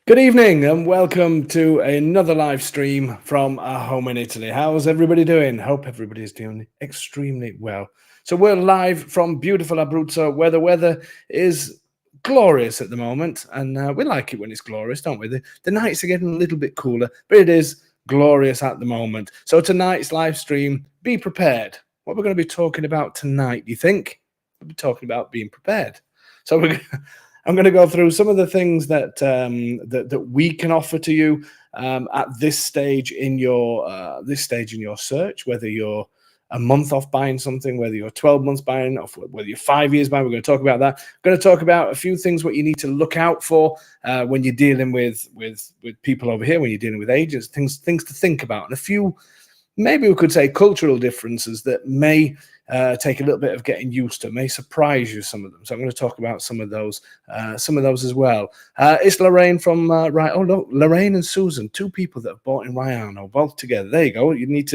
Good evening and welcome to another live stream from our home in Italy. How's everybody doing? Hope everybody is doing extremely well. So we're live from beautiful Abruzzo where the weather is glorious at the moment, and we like it when it's glorious, don't we? The nights are getting a little bit cooler, but it is glorious at the moment. So tonight's live stream, be prepared. What we're going to be talking about tonight, do you think? We'll be talking about being prepared. So I'm going to go through some of the things that we can offer to you at this stage in your search. Whether you're a month off buying something, whether you're 12 months buying, or whether you're 5 years buying, we're going to talk about that. We're going to talk about a few things what you need to look out for when you're dealing with people over here, when you're dealing with agents, things to think about, and a few, maybe we could say, cultural differences that may take a little bit of getting used to, may surprise you, some of them. So I'm going to talk about some of those as well. It's Lorraine from Lorraine and Susan, two people that have bought in Raiano, both together. There you go. You need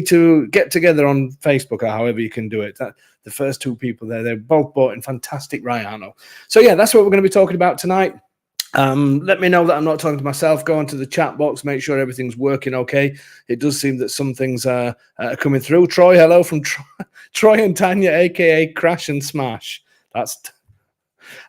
to get together on Facebook or however you can do it. The first two people there, they're both bought in fantastic Raiano. So yeah, that's what we're going to be talking about tonight. Let me know that I'm not talking to myself. Go onto the chat box, make sure everything's working okay. It does seem that some things are coming through. Troy, hello from Troy and Tanya, aka Crash and Smash.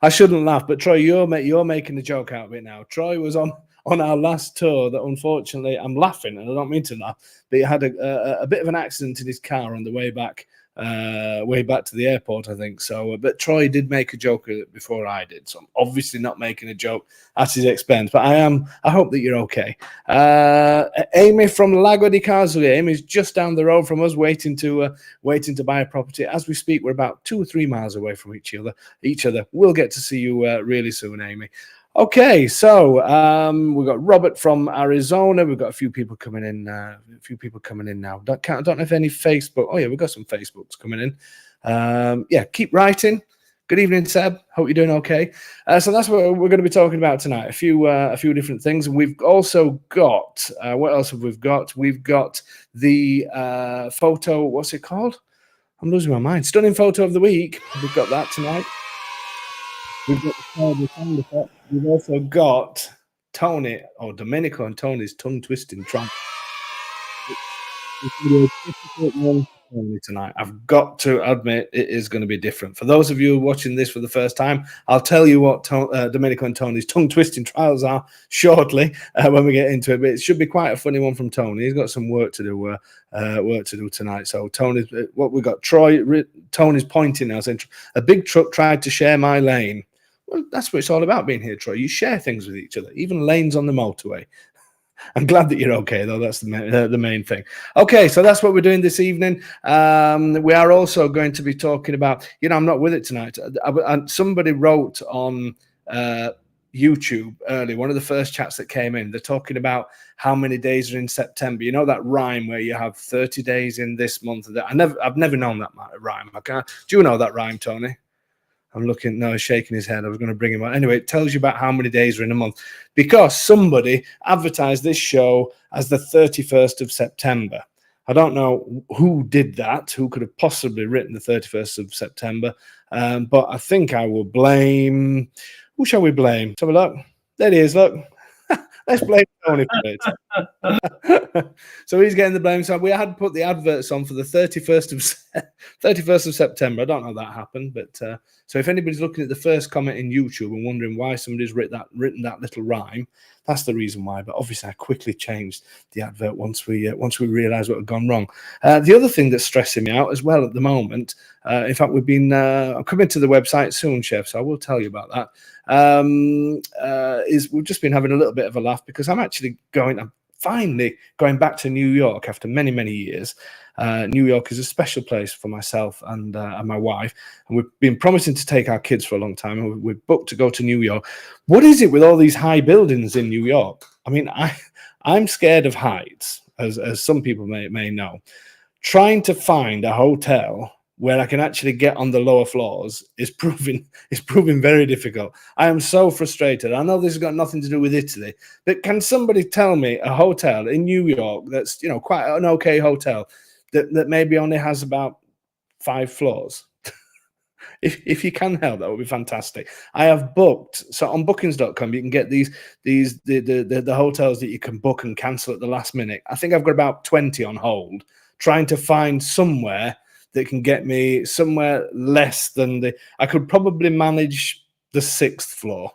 I shouldn't laugh, but Troy, you're making a joke out of it now. Troy was on our last tour that, unfortunately, I'm laughing and I don't mean to laugh, but he had a bit of an accident in his car on the way back to the airport, I think. So, but Troy did make a joke of it before I did, so I'm obviously not making a joke at his expense. But I hope that you're okay. Amy from Lago di Casoli. Amy's just down the road from us, waiting to buy a property. As we speak, we're about 2 or 3 miles away from each other. We'll get to see you really soon, Amy. Okay, so we've got Robert from Arizona. We've got a few people coming in. now. Don't know if any Facebook. Oh yeah, we've got some Facebooks coming in. Yeah, keep writing. Good evening, Seb. Hope you're doing okay. So that's what we're going to be talking about tonight. A few different things. And we've also got what else have we got? We've got the photo. What's it called? I'm losing my mind. Stunning photo of the week. We've got that tonight. We've got the sound effect. We've also got Tony, or Domenico and Tony's tongue twisting trunk. It's going to be a difficult one for Tony tonight. I've got to admit, it is going to be different. For those of you watching this for the first time, I'll tell you what Domenico and Tony's tongue twisting trials are shortly when we get into it. But it should be quite a funny one from Tony. He's got some work to do tonight. So Tony's what we got. Tony's pointing now, saying a big truck tried to share my lane. Well, that's what it's all about being here, Troy. You share things with each other, even lanes on the motorway. I'm glad that you're okay, though. That's the main thing. Okay, so that's what we're doing this evening. We are also going to be talking about, I'm not with it tonight. Somebody wrote on YouTube early, one of the first chats that came in, they're talking about how many days are in September. You know that rhyme where you have 30 days in this month? I've never known that rhyme. Do you know that rhyme, Tony? I'm looking, no, he's shaking his head. I was going to bring him on. Anyway, it tells you about how many days are in a month because somebody advertised this show as the 31st of September. I don't know who did that, who could have possibly written the 31st of September, but I think I will blame, who shall we blame? Let's have a look. There he is, look. Let's blame Tony for it. So he's getting the blame. So we had put the adverts on for the 31st of September. I don't know how that happened, but so if anybody's looking at the first comment in YouTube and wondering why somebody's written that little rhyme, that's the reason why. But obviously, I quickly changed the advert once we realised what had gone wrong. The other thing that's stressing me out as well at the moment, in fact, we've been I'm coming to the website soon, Chef, so I will tell you about that. Is we've just been having a little bit of a laugh because I'm finally going back to New York after many, many years. New York is a special place for myself and my wife, and we've been promising to take our kids for a long time, and we've booked to go to New York. What is it with all these high buildings in New York? I mean, I'm scared of heights, as some people may know. Trying to find a hotel where I can actually get on the lower floors is proving very difficult. I am so frustrated. I know this has got nothing to do with Italy, but can somebody tell me a hotel in New York that's quite an okay hotel that maybe only has about 5 floors? if you can help, that would be fantastic. I have booked, so on bookings.com you can get the hotels that you can book and cancel at the last minute. I think I've got about 20 on hold, trying to find somewhere that can get me somewhere less than I could probably manage the 6th floor,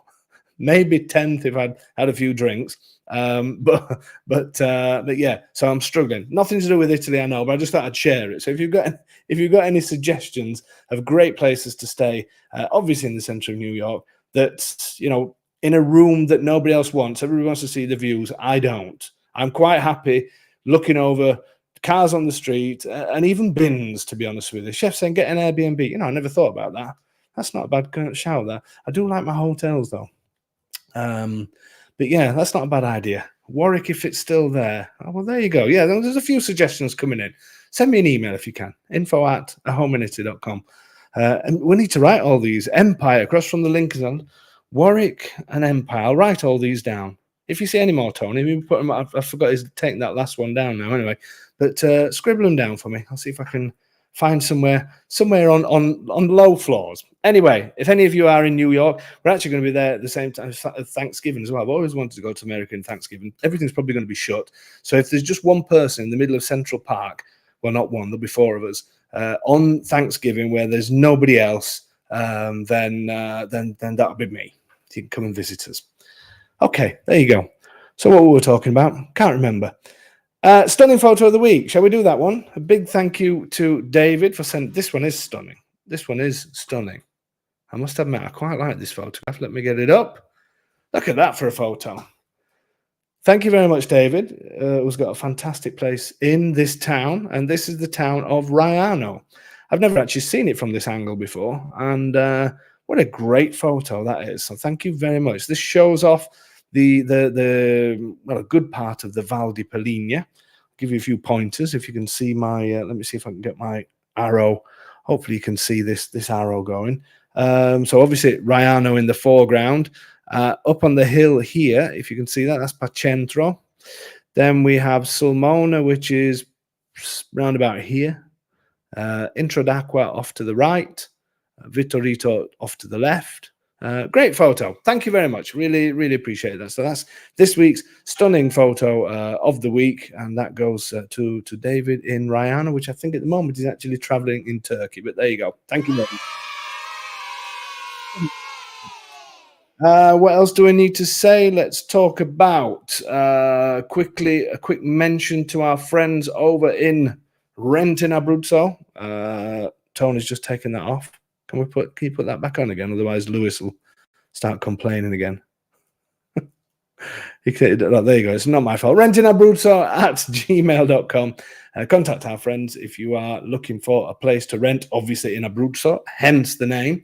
maybe 10th if I'd had a few drinks. But yeah, so I'm struggling. Nothing to do with Italy, I know, but I just thought I'd share it. So if you've got any suggestions of great places to stay, obviously in the center of New York, that's, you know, in a room that nobody else wants. Everybody wants to see the views. I don't. I'm quite happy looking over cars on the street and even bins, to be honest with you. Chef saying get an Airbnb. You know, I never thought about that. That's not a bad shout. That I do like my hotels though. But yeah, that's not a bad idea. Warwick, if it's still there. Oh, well, there you go. Yeah, there's a few suggestions coming in. Send me an email if you can. info@ahomeanitaly.com. And we need to write all these. Empire, across from the Lincoln. Warwick and Empire. I'll write all these down. If you see any more, Tony, maybe put them. I forgot he's taking that last one down now. Anyway, but scribble them down for me. I'll see if I can find somewhere on low floors. Anyway, if any of you are in New York, we're actually going to be there at the same time as Thanksgiving as well. I've always wanted to go to America in Thanksgiving. Everything's probably going to be shut. So if there's just one person in the middle of Central Park, well, not one, there'll be 4 of us, on Thanksgiving where there's nobody else, then that'll be me. You can come and visit us. Okay, there you go. So what were we talking about? Can't remember. Stunning photo of the week. Shall we do that one? A big thank you to David for sending. This one is stunning. This one is stunning. I must admit, I quite like this photograph. Let me get it up. Look at that for a photo. Thank you very much, David. Who's got a fantastic place in this town, and this is the town of Riano. I've never actually seen it from this angle before, and what a great photo that is. So thank you very much. This shows off a good part of the Val di Peligna. I'll give you a few pointers. If you can see my, let me see if I can get my arrow. Hopefully you can see this arrow going. So obviously Riano in the foreground. Up on the hill here, if you can see that, that's Pacentro. Then we have Sulmona, which is round about here. Introdacqua off to the right. Vittorito off to the left. Great photo. Thank you very much. Really, really appreciate that. So that's this week's stunning photo of the week, and that goes to David in Riano, which I think at the moment is actually traveling in Turkey. But there you go. Thank you very much. What else do I need to say? Let's talk about quickly a quick mention to our friends over in Rent in Abruzzo. Tony's just taken that off. Can you put that back on again? Otherwise, Lewis will start complaining again. There you go. It's not my fault. Rentinabruzzo@gmail.com. Contact our friends if you are looking for a place to rent, obviously in Abruzzo, hence the name.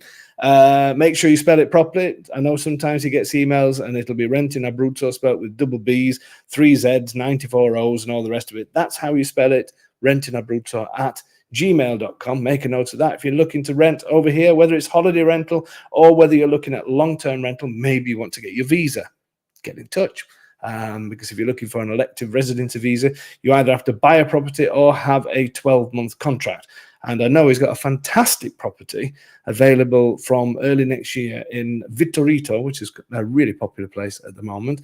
Make sure you spell it properly. I know sometimes he gets emails and it'll be Rent in Abruzzo spelled with double B's, 3 Z's, 94 O's, and all the rest of it. That's how you spell it. Rentinabruzzo@gmail.com. Make a note of that. If you're looking to rent over here, whether it's holiday rental or whether you're looking at long-term rental, maybe you want to get your visa, get in touch. Because if you're looking for an elective residency visa, you either have to buy a property or have a 12-month contract. And I know he's got a fantastic property available from early next year in Vittorito, which is a really popular place at the moment,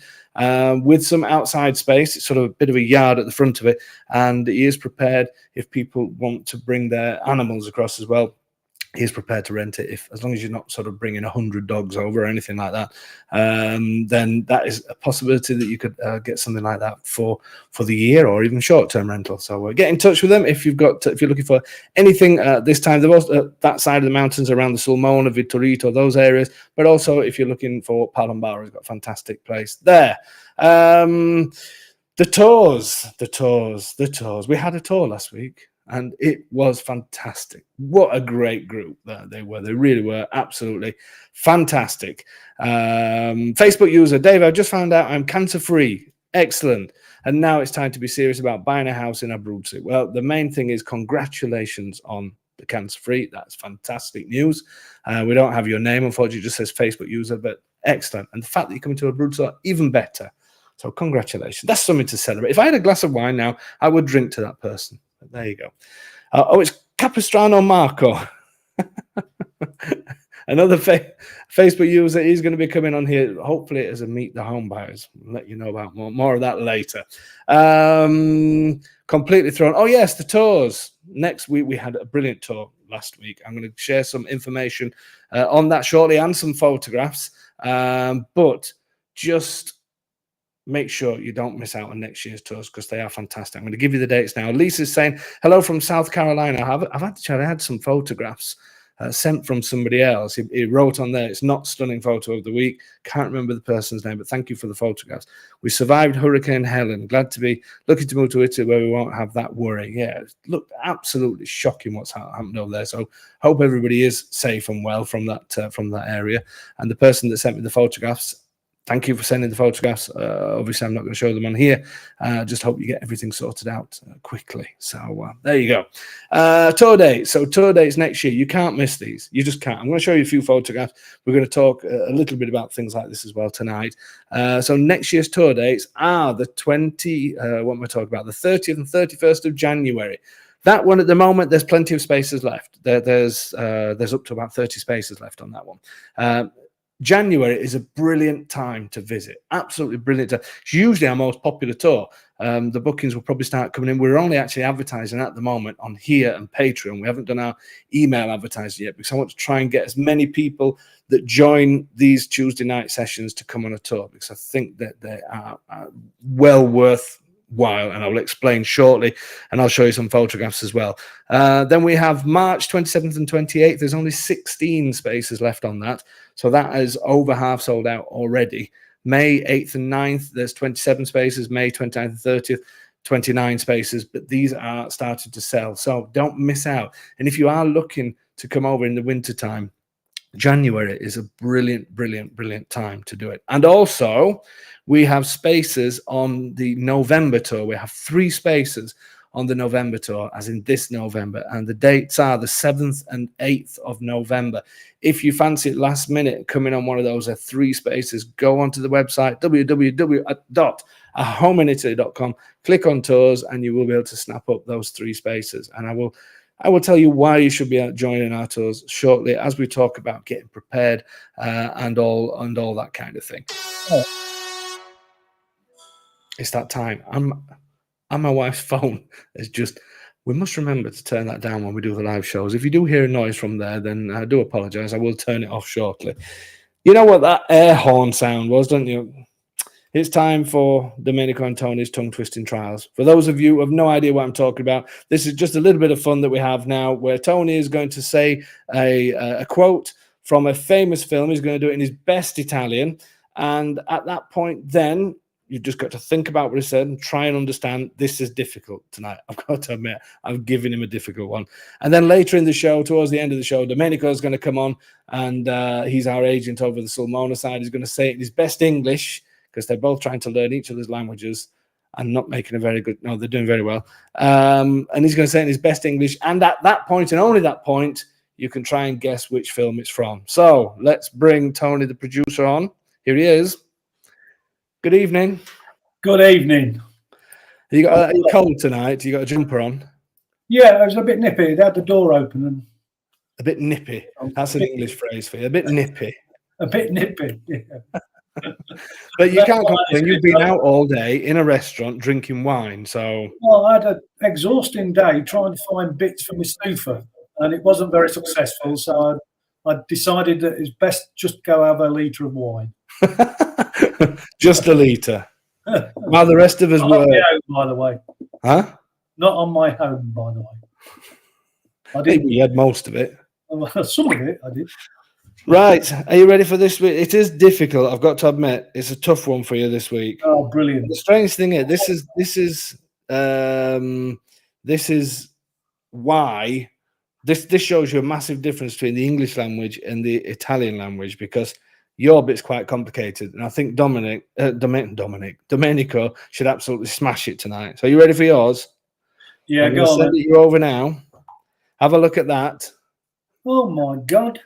with some outside space. It's sort of a bit of a yard at the front of it. And he is prepared, if people want to bring their animals across as well, he's prepared to rent it, as long as you're not sort of bringing 100 dogs over or anything like that. Then that is a possibility that you could get something like that for the year or even short-term rental. So get in touch with them if you're looking for anything this time. They're also that side of the mountains around the Sulmona, Vittorito, those areas. But also if you're looking for Palombara, it's got a fantastic place there. The tours. We had a tour last week, and it was fantastic. What a great group they were. They really were absolutely fantastic. Facebook user, Dave, I just found out I'm cancer-free. Excellent. And now it's time to be serious about buying a house in Abruzzo. Well, the main thing is congratulations on the cancer-free. That's fantastic news. We don't have your name, unfortunately. It just says Facebook user, but excellent. And the fact that you're coming to Abruzzo, even better. So congratulations. That's something to celebrate. If I had a glass of wine now, I would drink to that person. But there you go. It's Capistrano Marco. Another Facebook user, he's going to be coming on here, hopefully as a Meet the Home Buyers. I'll let you know about more of that later. Completely thrown. Oh, yes, the tours. Next week, we had a brilliant tour last week. I'm going to share some information on that shortly and some photographs. But just make sure you don't miss out on next year's tours because they are fantastic. I'm going to give you the dates now. Lisa's saying, hello from South Carolina. I've actually had some photographs sent from somebody else. He wrote on there, it's not stunning photo of the week. Can't remember the person's name, but thank you for the photographs. We survived Hurricane Helen. Glad to be looking to move to Italy where we won't have that worry. Yeah, look, absolutely shocking what's happened over there. So hope everybody is safe and well from that area. And the person that sent me the photographs, thank you for sending the photographs. Obviously, I'm not going to show them on here. Just hope you get everything sorted out quickly. So there you go. Tour dates. So tour dates next year. You can't miss these. You just can't. I'm going to show you a few photographs. We're going to talk a little bit about things like this as well tonight. So next year's tour dates are the 30th and 31st of January. That one at the moment, there's plenty of spaces left. There's up to about 30 spaces left on that one. January is a brilliant time to visit. Absolutely brilliant time. It's usually our most popular tour. The bookings will probably start coming in. We're only actually advertising at the moment on here and Patreon. We haven't done our email advertising yet because I want to try and get as many people that join these Tuesday night sessions to come on a tour because I think that they are well worth while, and I'll explain shortly, and I'll show you some photographs as well. Then we have March 27th and 28th. There's only 16 spaces left on that, so that is over half sold out already. May 8th and 9th, there's 27 spaces. May 29th and 30th, 29 spaces, but these are starting to sell, so don't miss out. And if you are looking to come over in the winter time, January is a brilliant time to do it. And also, we have spaces on the November tour. We have 3 spaces on the November tour, as in this November, and the dates are the 7th and 8th of November. If you fancy it last minute coming on one of those 3 spaces, go onto the website www.ahomeiniitaly.com, click on tours, and you will be able to snap up those 3 spaces. And I will tell you why you should be joining our tours shortly as we talk about getting prepared and all that kind of thing. Oh. It's that time. And my wife's phone is just, we must remember to turn that down when we do the live shows. If you do hear a noise from there, then I do apologize. I will turn it off shortly. You know what that air horn sound was, don't you? It's time for Domenico and Tony's tongue twisting trials. For those of you who have no idea what I'm talking about, this is just a little bit of fun that we have now where Tony is going to say a quote from a famous film. He's going to do it in his best Italian. And at that point, then you've just got to think about what he said and try and understand. This is difficult tonight. I've got to admit, I've given him a difficult one. And then later in the show, towards the end of the show, Domenico is going to come on and he's our agent over the Sulmona side. He's going to say it in his best English, because they're both trying to learn each other's languages and not making a very good, no, they're doing very well. And he's going to say it in his best English. And at that point, and only that point, you can try and guess which film it's from. So let's bring Tony, the producer, on. Here he is. Good evening. Good evening. Are you cold tonight? You got a jumper on? Yeah, it was a bit nippy. They had the door open. And a bit nippy. That's an English phrase for you. A bit nippy. A bit nippy, yeah. But you can't complain. You've been out all day in a restaurant drinking wine, so... Well, I had an exhausting day trying to find bits for my sofa, and it wasn't very successful, so I decided that it's best just go have a litre of wine. Just a litre. While the rest of us were... Not on my own, by the way. Huh? Not on my home, by the way. I didn't. You had most of it. Some of it, I did. Right, are you ready for this week? It is difficult, I've got to admit. It's a tough one for you this week. Oh, brilliant! The strange thing is, this is why this shows you a massive difference between the English language and the Italian language, because your bit's quite complicated, and I think Domenico should absolutely smash it tonight. So, are you ready for yours? Yeah, go on. Send it you over now. Have a look at that. Oh my God!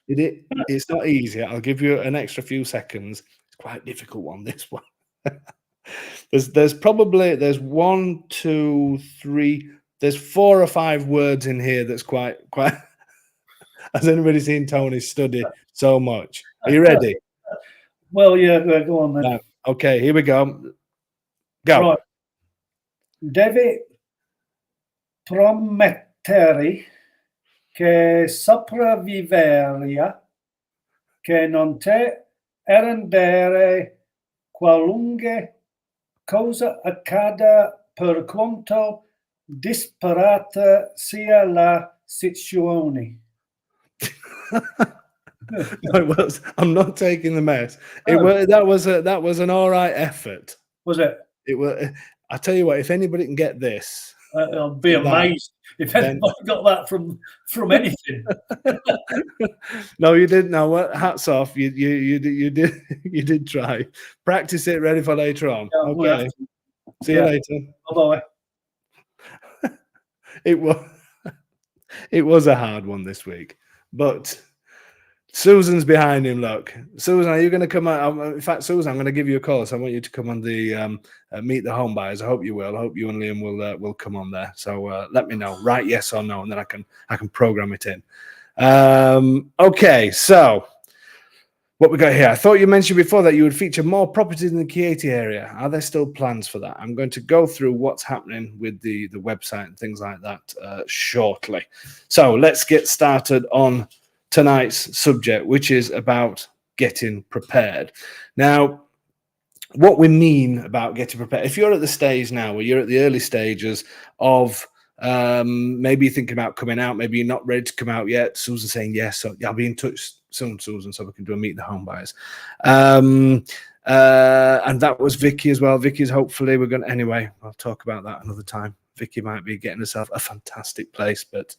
It's not easy. I'll give you an extra few seconds. It's quite a difficult one, this one. there's 1, 2, 3. there's 4 or 5 words in here that's quite. Has anybody seen Tony study so much? Are you ready? Well, yeah, go on then. No. Okay, here we go. Go. Right. Devi promettere che sopravviveria, che non te rendere qualunque cosa accada per quanto disparata sia la situazione. I'm not taking the mess. That was an all right effort. Was it? It was. I tell you what, if anybody can get this, I'll be amazed if anybody got that from anything. No, you didn't. No, what? Hats off. You did try. Practice it. Ready for later on. Yeah, okay. See you later. Bye. It was a hard one this week, but Susan's behind him. Look, Susan, are you going to come out? In fact, Susan, I'm going to give you a call. So I want you to come on the meet the home buyers. I hope you will. I hope you and Liam will come on there. So let me know. Write yes or no, and then I can program it in. Okay, so what we got here. I thought you mentioned before that you would feature more properties in the Chieti area. Are there still plans for that? I'm going to go through what's happening with the website and things like that shortly. So let's get started on tonight's subject, which is about getting prepared. Now, what we mean about getting prepared, if you're at the stage now where you're at the early stages of maybe you're thinking about coming out, maybe you're not ready to come out yet. Susan's saying yes, so I'll be in touch soon, Susan, so we can do a meet the home buyers. And that was Vicky as well. Vicky's hopefully we're going to, anyway, I'll talk about that another time. Vicky might be getting herself a fantastic place, but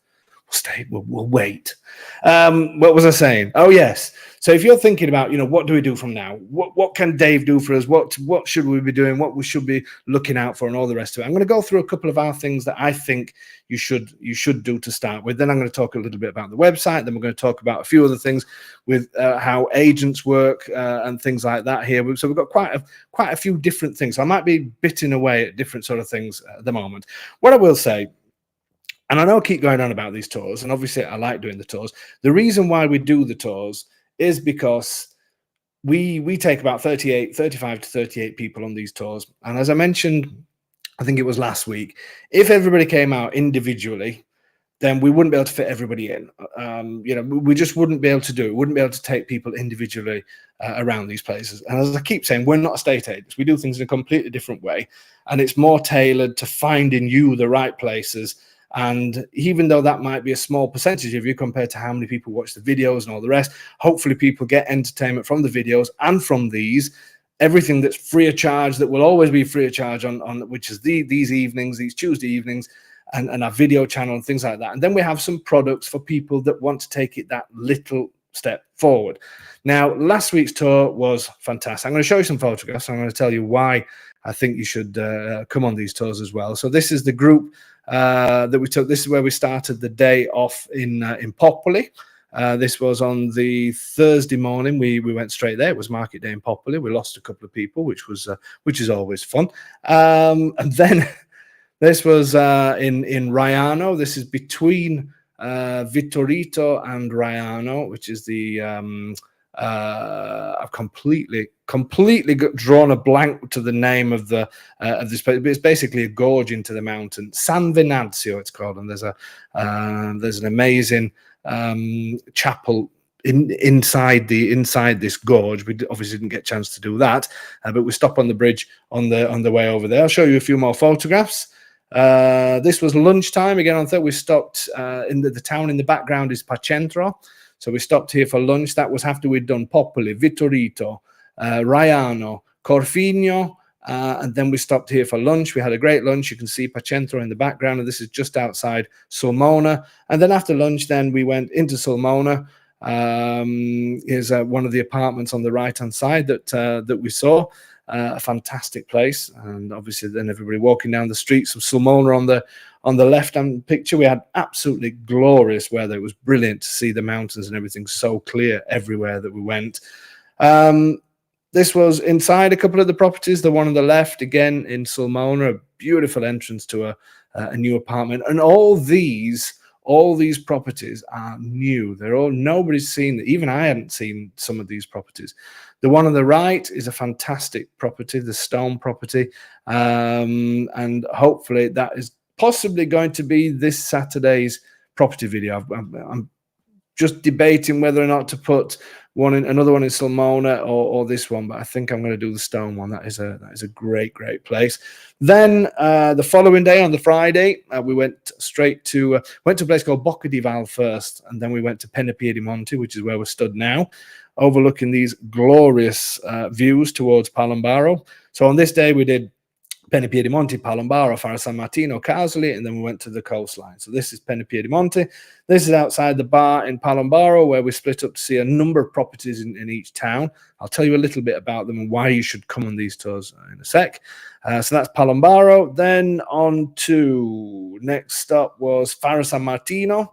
we'll wait. What was I saying? Oh yes. So if you're thinking about, what do we do from now? What can Dave do for us? What should we be doing? What we should be looking out for, and all the rest of it. I'm going to go through a couple of our things that I think you should do to start with. Then I'm going to talk a little bit about the website. Then we're going to talk about a few other things with how agents work and things like that here. So we've got quite a few different things. So I might be bitting away at different sort of things at the moment. What I will say, and I know I keep going on about these tours, and obviously I like doing the tours. The reason why we do the tours is because we take about 35 to 38 people on these tours. And as I mentioned, I think it was last week, if everybody came out individually, then we wouldn't be able to fit everybody in. We just wouldn't be able to do it. We wouldn't be able to take people individually around these places. And as I keep saying, we're not estate agents. We do things in a completely different way. And it's more tailored to finding you the right places. And even though that might be a small percentage of you compared to how many people watch the videos and all the rest, hopefully people get entertainment from the videos and from these. Everything that's free of charge, that will always be free of charge on which is these evenings, these Tuesday evenings, and our video channel and things like that. And then we have some products for people that want to take it that little step forward. Now, last week's tour was fantastic. I'm going to show you some photographs. I'm going to tell you why I think you should come on these tours as well. So this is the group that we took. This is where we started the day off in Popoli. This was on the Thursday morning. We went straight there. It was market day in Popoli. We lost a couple of people, which is always fun. And then this was in Raiano. This is between Vittorito and Raiano, which is the I've completely drawn a blank to the name of this place. It's basically a gorge into the mountain. San Venanzio, it's called, and there's an amazing chapel inside this gorge. We obviously didn't get a chance to do that, but we stopped on the bridge on the way over there. I'll show you a few more photographs. This was lunchtime again on Thursday. We stopped in the town in the background is Pacentro. So we stopped here for lunch. That was after we'd done Popoli, Vittorito, Raiano, Corfino, and then we stopped here for lunch. We had a great lunch. You can see Pacentro in the background, and this is just outside Sulmona. And then after lunch, then we went into Sulmona. Here's one of the apartments on the right-hand side that we saw. A fantastic place, and obviously then everybody walking down the streets of Sulmona on the left-hand picture. We had absolutely glorious weather. It was brilliant to see the mountains and everything so clear everywhere that we went. this was inside a couple of the properties. The one on the left, again in Sulmona, a beautiful entrance to a new apartment. And all these properties are new. They're all, nobody's seen, even I hadn't seen some of these properties. The one on the right is a fantastic property, the stone property. And hopefully that is possibly going to be this Saturday's property video. I'm just debating whether or not to put another one in Sulmona or this one, but I think I'm going to do the stone one. That is a great place. Then the following day, on the Friday, we went straight to went to a place called Bocca di Val first, and then we went to Penepiedimonte, which is where we're stood now, overlooking these glorious views towards Palombaro. So on this day we did Penepiedimonte, Palombaro, Fara San Martino, Casoli, and then we went to the coastline. So this is Penepiedimonte. This is outside the bar in Palombaro, where we split up to see a number of properties in each town. I'll tell you a little bit about them and why you should come on these tours in a sec. So that's Palombaro. Then on to, next stop was Fara San Martino.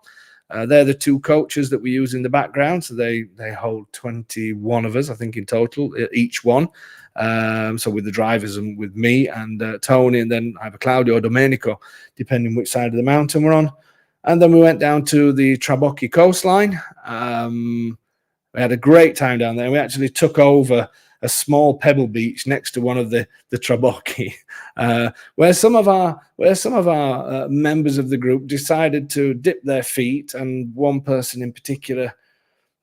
They're the two coaches that we use in the background. So they hold 21 of us, I think, in total, each one. So with the drivers and with me and Tony, and then either Claudio or Domenico, depending which side of the mountain we're on. And then we went down to the Trabocchi coastline. We had a great time down there. We actually took over a small pebble beach next to one of the Trabocchi, where some of our members of the group decided to dip their feet, and one person in particular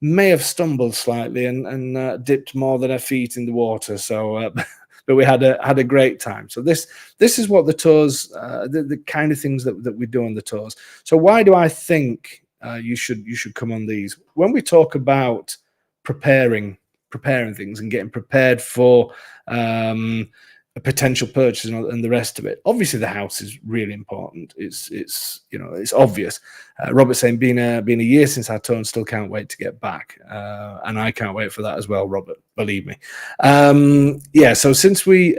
may have stumbled slightly and dipped more than her feet in the water. So, but we had a great time. So this is what the tours, the kind of things that we do on the tours. So why do I think you should come on these? When we talk about preparing things and getting prepared for a potential purchase and the rest of it, obviously the house is really important. It's obvious. Robert's saying being a year since our tour and still can't wait to get back, and I can't wait for that as well, Robert, believe me. Yeah, so since we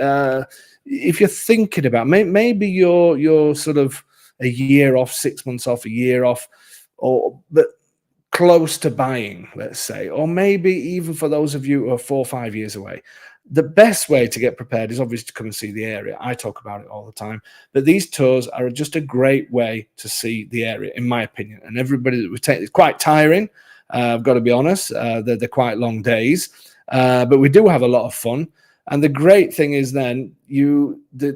if you're thinking about maybe you're sort of a year off, 6 months off, a year off, but close to buying, let's say, or maybe even for those of you who are 4 or 5 years away, the best way to get prepared is obviously to come and see the area. I talk about it all the time, but these tours are just a great way to see the area, in my opinion. And everybody that we take, it's quite tiring. I've got to be honest. They're quite long days, but we do have a lot of fun. And the great thing is then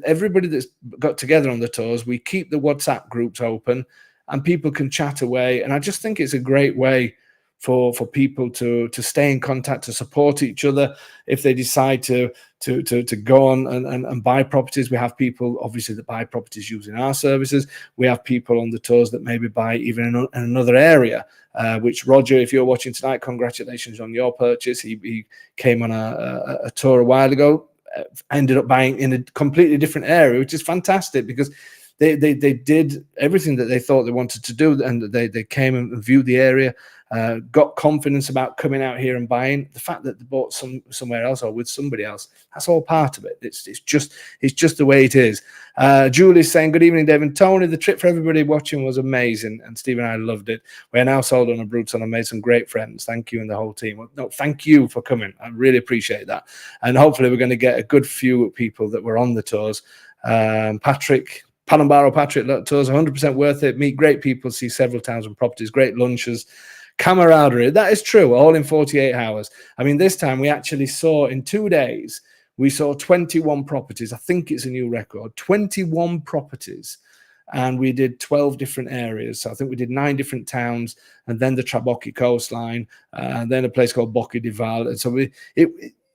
everybody that's got together on the tours, we keep the WhatsApp groups open and people can chat away. And I just think it's a great way for people to stay in contact, to support each other if they decide to go on and buy properties. We have people obviously that buy properties using our services. We have people on the tours that maybe buy even in another area, which Roger, if you're watching tonight, congratulations on your purchase. He came on a tour a while ago, ended up buying in a completely different area, which is fantastic because they did everything that they thought they wanted to do, and they came and viewed the area, got confidence about coming out here and buying. The fact that they bought somewhere else or with somebody else, that's all part of it. It's just the way it is. Julie's saying, good evening, Dave and Tony. The trip for everybody watching was amazing, and Steve and I loved it. We're now sold on Abruzzo and I made some great friends. Thank you and the whole team. No, thank you for coming. I really appreciate that. And hopefully we're going to get a good few people that were on the tours. Patrick, Palombaro Patrick tours, 100% worth it. Meet great people, see several towns and properties, great lunches, camaraderie. That is true, all in 48 hours. I mean, this time we actually saw, in 2 days, we saw 21 properties. I think it's a new record, 21 properties. And we did 12 different areas. So I think we did 9 different towns, and then the Trabocchi coastline, and then a place called Bocca di Val. And so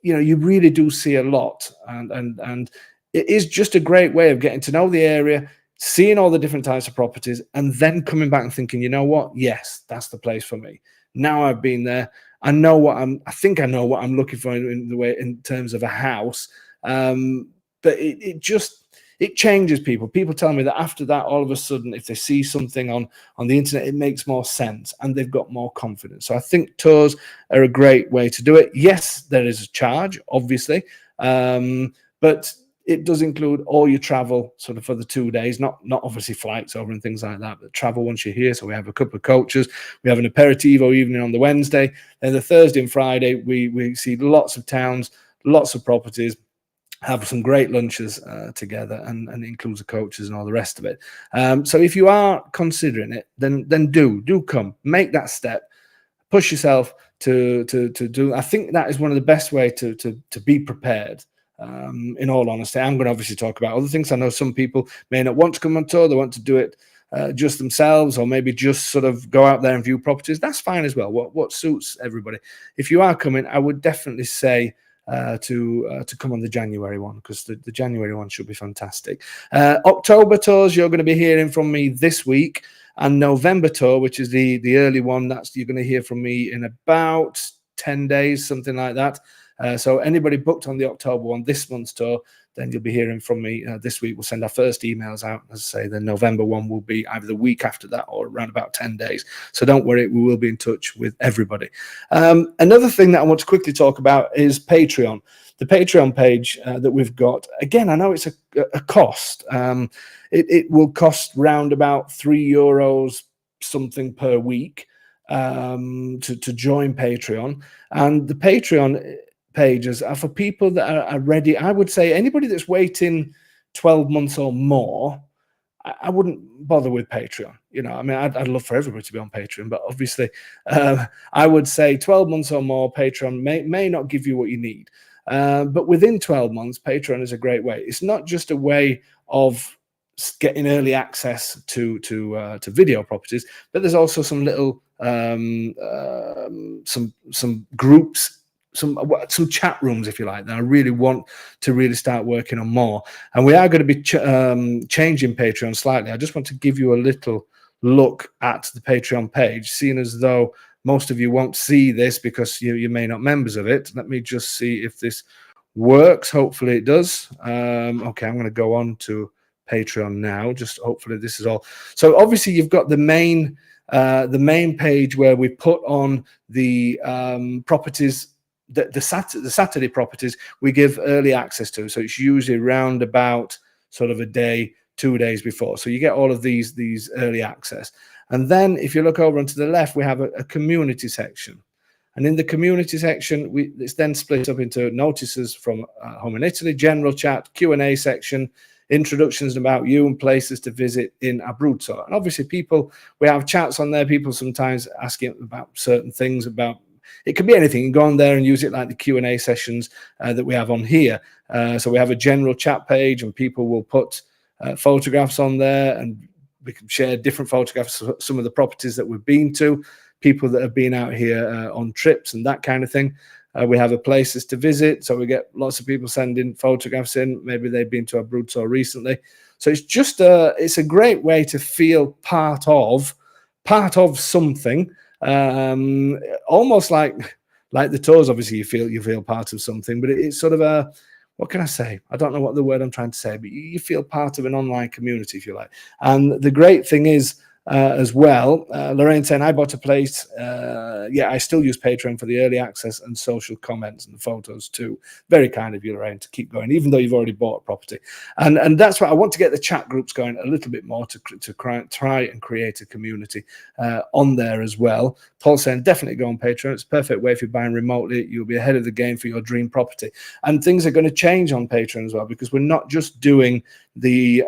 you really do see a lot. And it is just a great way of getting to know the area, seeing all the different types of properties, and then coming back and thinking, you know what? Yes, that's the place for me. Now I've been there. I think I know what I'm looking for in terms of a house. But it changes people. People tell me that after that, all of a sudden, if they see something on the internet, it makes more sense and they've got more confidence. So I think tours are a great way to do it. Yes, there is a charge, obviously, but it does include all your travel sort of for the 2 days, not obviously flights over and things like that, but travel once you're here. So we have a couple of coaches. We have an aperitivo evening on the Wednesday. Then the Thursday and Friday, we see lots of towns, lots of properties, have some great lunches together, and it includes the coaches and all the rest of it. So if you are considering it, then do come, make that step, push yourself to do. I think that is one of the best way to be prepared. In all honesty, I'm going to obviously talk about other things. I know some people may not want to come on tour; they want to do it just themselves, or maybe just sort of go out there and view properties. That's fine as well. What suits everybody. If you are coming, I would definitely say to come on the January one, because the January one should be fantastic. October tours, you're going to be hearing from me this week, and November tour, which is the early one, that's you're going to hear from me in about 10 days, something like that. So anybody booked on the October one, this month's tour, then you'll be hearing from me this week. We'll send our first emails out. As I say, the November one will be either the week after that or around about 10 days. So don't worry, we will be in touch with everybody. Another thing that I want to quickly talk about is Patreon. The Patreon page that we've got. Again, I know it's a cost. It will cost round about €3 something per week to join Patreon. And the Patreon pages are for people that are ready. I would say anybody that's waiting 12 months or more, I wouldn't bother with Patreon. You know, I mean, I'd love for everybody to be on Patreon, but obviously I would say 12 months or more, Patreon may not give you what you need. But within 12 months, Patreon is a great way. It's not just a way of getting early access to video properties, but there's also some little some groups, some chat rooms, if you like, that I really want to really start working on more. And we are going to be changing Patreon slightly. I just want to give you a little look at the Patreon page, seeing as though most of you won't see this because you may not members of it. Let me just see if this works. Hopefully it does. Okay, I'm going to go on to Patreon now. Just hopefully this is all. So obviously you've got the main page where we put on the properties. The Saturday properties we give early access to, so it's usually around about sort of a day, 2 days before. So you get all of these early access. And then if you look over onto the left, we have a community section. And in the community section, it's then split up into notices from Home in Italy, general chat, Q&A section, introductions about you and places to visit in Abruzzo. And obviously we have chats on there, people sometimes asking about certain things about. It could be anything. You can go on there and use it like the Q&A sessions that we have on here. So we have a general chat page, and people will put photographs on there, and we can share different photographs of some of the properties that we've been to, people that have been out here on trips and that kind of thing. We have a places to visit, so we get lots of people sending photographs in. Maybe they've been to Abruzzo recently. So it's just it's a great way to feel part of something. Almost like the tours. Obviously you feel part of something, but it's sort of what can I say? I don't know what the word I'm trying to say, but you feel part of an online community, if you like. And the great thing is as well, Lorraine saying, I bought a place. Yeah, I still use Patreon for the early access and social comments and the photos too. Very kind of you, Lorraine, to keep going, even though you've already bought a property. And that's why I want to get the chat groups going a little bit more to try and create a community on there as well. Paul saying, definitely go on Patreon. It's a perfect way if you're buying remotely. You'll be ahead of the game for your dream property. And things are going to change on Patreon as well, because we're not just doing the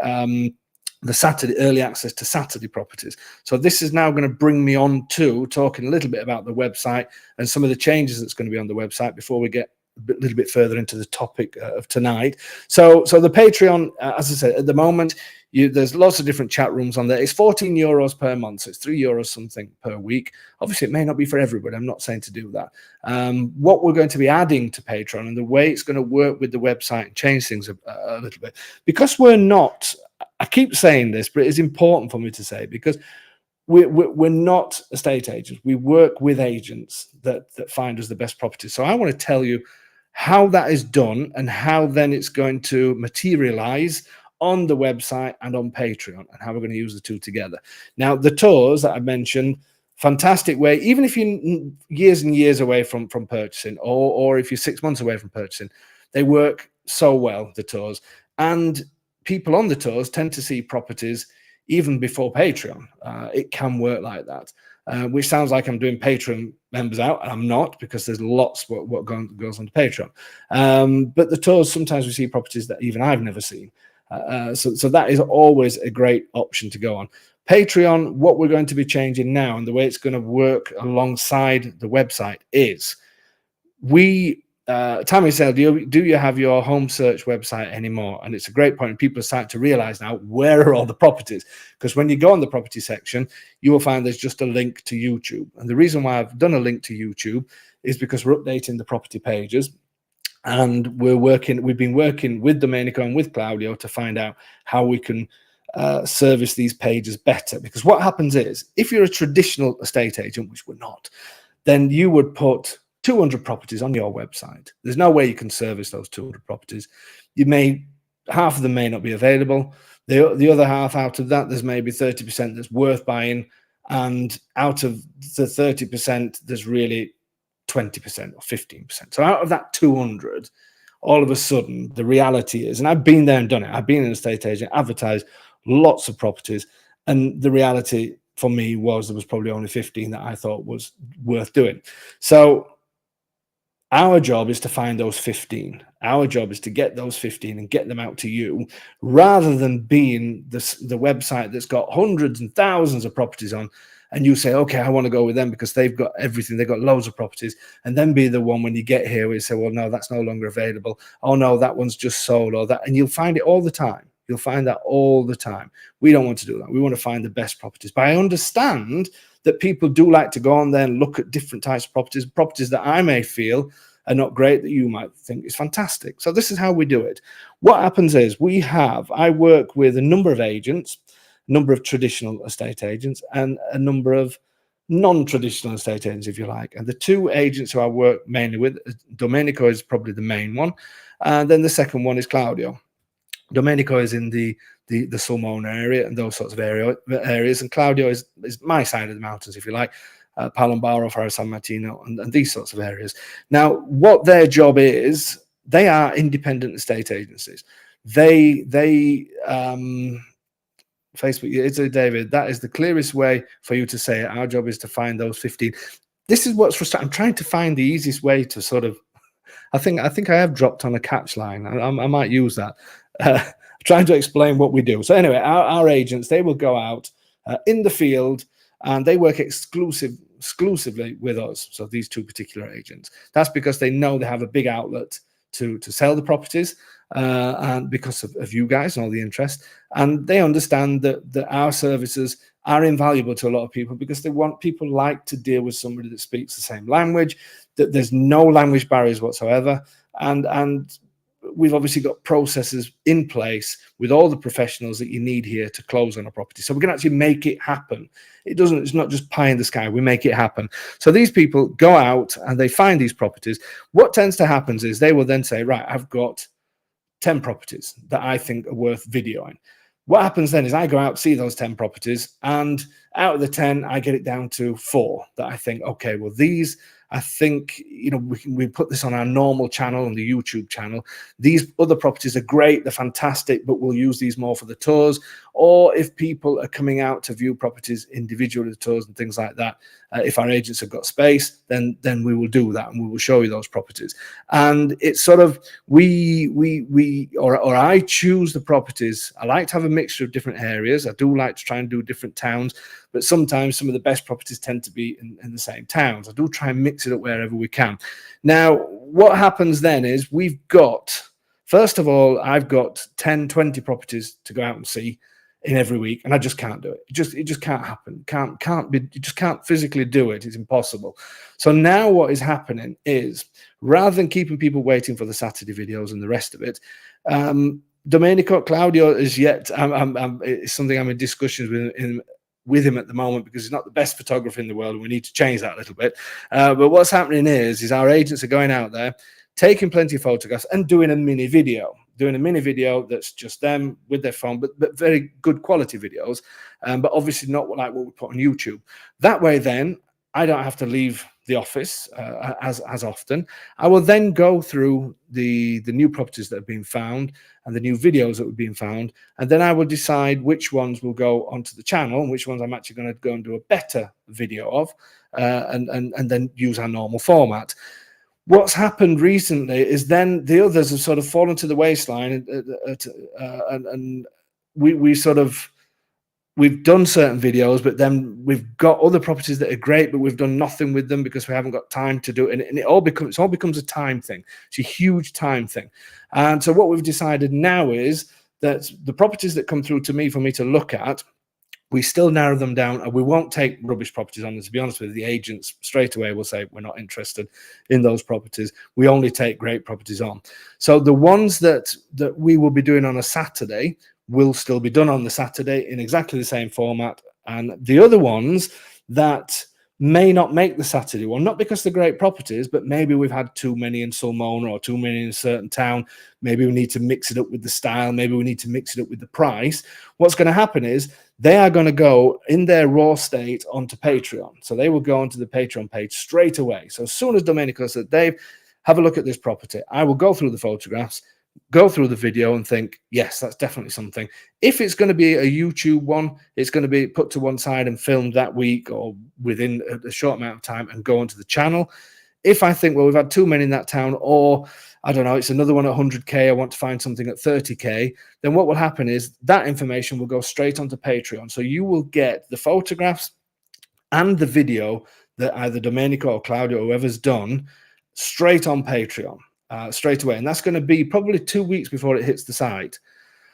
Saturday early access to Saturday properties. So this is now going to bring me on to talking a little bit about the website and some of the changes that's going to be on the website before we get a little bit further into the topic of tonight. So the Patreon, as I said, at the moment, there's lots of different chat rooms on there. It's €14 per month, so it's €3 something per week. Obviously, it may not be for everybody. I'm not saying to do that. What we're going to be adding to Patreon and the way it's going to work with the website and change things a little bit, because we're not. I keep saying this, but it's important for me to say, because we're not estate agents. We work with agents that find us the best properties. So I want to tell you how that is done and how then it's going to materialize on the website and on Patreon, and how we're going to use the two together. Now, the tours that I mentioned, fantastic way, even if you're years and years away from purchasing, or if you're 6 months away from purchasing, they work so well, the tours. And people on the tours tend to see properties even before Patreon. It can work like that. which sounds like I'm doing Patreon members out, and I'm not, because there's lots what goes on to Patreon. But the tours, sometimes we see properties that even I've never seen. So that is always a great option to go on. Patreon, what we're going to be changing now, and the way it's going to work alongside the website is Tammy said, do you have your home search website anymore? And it's a great point. People are starting to realize now, where are all the properties? Because when you go on the property section, you will find there's just a link to YouTube. And the reason why I've done a link to YouTube is because we're updating the property pages. And we've been working with Domenico and with Claudio to find out how we can service these pages better. Because what happens is, if you're a traditional estate agent, which we're not, then you would put 200 properties on your website. There's no way you can service those 200 properties. Half of them may not be available. The other half, out of that, there's maybe 30% that's worth buying. And out of the 30%, there's really 20% or 15%. So out of that 200, all of a sudden, the reality is, and I've been there and done it. I've been an estate agent, advertised lots of properties. And the reality for me was there was probably only 15 that I thought was worth doing. So our job is to find those 15. Our job is to get those 15 and get them out to you, rather than being the website that's got hundreds and thousands of properties on, and you say, okay, I want to go with them because they've got everything. They've got loads of properties. And then be the one when you get here where you say, well, no, that's no longer available. Oh, no, that one's just sold, or that. And you'll find it all the time. You'll find that all the time. We don't want to do that. We want to find the best properties. But I understand that people do like to go on there and look at different types of properties that I may feel are not great, that you might think is fantastic. So this is how we do it. What happens is I work with a number of agents, a number of traditional estate agents, and a number of non-traditional estate agents, if you like. And the two agents who I work mainly with, Domenico is probably the main one, and then the second one is Claudio. Domenico is in the Sulmona area and those sorts of areas, and Claudio is my side of the mountains, if you like, Palombaro, Faro San Martino, and these sorts of areas. Now, what their job is, they are independent estate agencies. Facebook, it's David, that is the clearest way for you to say it. Our job is to find those 15. This is what's frustrating. I'm trying to find the easiest way to sort of, I think I have dropped on a catch line. I might use that. Trying to explain what we do. So anyway, our agents, they will go out in the field, and they work exclusively with us. So these two particular agents, that's because they know they have a big outlet to sell the properties, and because of you guys and all the interest, and they understand that our services are invaluable to a lot of people, because people like to deal with somebody that speaks the same language, that there's no language barriers whatsoever, and we've obviously got processes in place with all the professionals that you need here to close on a property. So we can actually make it happen. It's not just pie in the sky. We make it happen. So these people go out and they find these properties. What tends to happen is they will then say, right, I've got 10 properties that I think are worth videoing. What happens then is I go out, see those 10 properties, and out of the 10, I get it down to 4 that I think, okay, well, these, I think, we put this on our normal channel, on the YouTube channel. These other properties are great, they're fantastic, but we'll use these more for the tours. Or if people are coming out to view properties individually, the tours and things like that, if our agents have got space, then we will do that, and we will show you those properties. And it's sort of I choose the properties. I like to have a mixture of different areas. I do like to try and do different towns, but sometimes some of the best properties tend to be in the same towns. I do try and mix it up wherever we can. Now, what happens then is first of all, I've got 10, 20 properties to go out and see in every week, and I just can't do it. It just can't happen. You just can't physically do it. It's impossible. So now what is happening is, rather than keeping people waiting for the Saturday videos and the rest of it, Domenico, Claudio is yet, it's something I'm in discussions with him at the moment, because he's not the best photographer in the world, and we need to change that a little bit. But what's happening is our agents are going out there, taking plenty of photographs and doing a mini video that's just them with their phone, but very good quality videos, but obviously not like what we put on YouTube. That way then, I don't have to leave the office as often. I will then go through the new properties that have been found and the new videos that have been found, and then I will decide which ones will go onto the channel and which ones I'm actually going to go and do a better video of, and then use our normal format. What's happened recently is then the others have sort of fallen to the waistline, and we sort of, we've done certain videos, but then we've got other properties that are great, but we've done nothing with them because we haven't got time to do it. And it all becomes a time thing. It's a huge time thing. And so what we've decided now is that the properties that come through to me for me to look at, we still narrow them down, and we won't take rubbish properties on. And to be honest with you, the agents straight away will say we're not interested in those properties. We only take great properties on. So the ones that we will be doing on a Saturday will still be done on the Saturday in exactly the same format. And the other ones that may not make the Saturday one, not because they're great properties, but maybe we've had too many in Sulmona or too many in a certain town. Maybe we need to mix it up with the style. Maybe we need to mix it up with the price. What's going to happen is they are going to go in their raw state onto Patreon. So they will go onto the Patreon page straight away. So as soon as Domenico said, Dave, have a look at this property, I will go through the photographs, go through the video and think, yes, that's definitely something. If it's going to be a YouTube one, it's going to be put to one side and filmed that week or within a short amount of time and go onto the channel. If I think, well, we've had too many in that town, or I don't know, it's another one at 100K, I want to find something at 30K, then what will happen is that information will go straight onto Patreon. So you will get the photographs and the video that either Domenico or Claudio, whoever's done, straight on Patreon. Straight away, and that's going to be probably 2 weeks before it hits the site.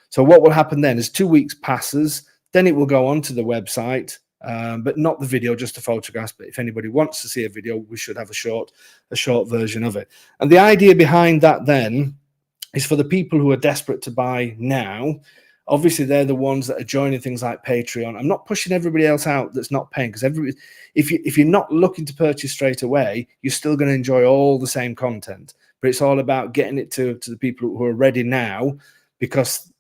So what will happen then is 2 weeks passes, then it will go onto the website, but not the video, just the photographs. But if anybody wants to see a video, we should have a short version of it. And the idea behind that then is for the people who are desperate to buy now. Obviously, they're the ones that are joining things like Patreon. I'm not pushing everybody else out that's not paying, because if you're not looking to purchase straight away, you're still going to enjoy all the same content. But it's all about getting it to the people who are ready now, because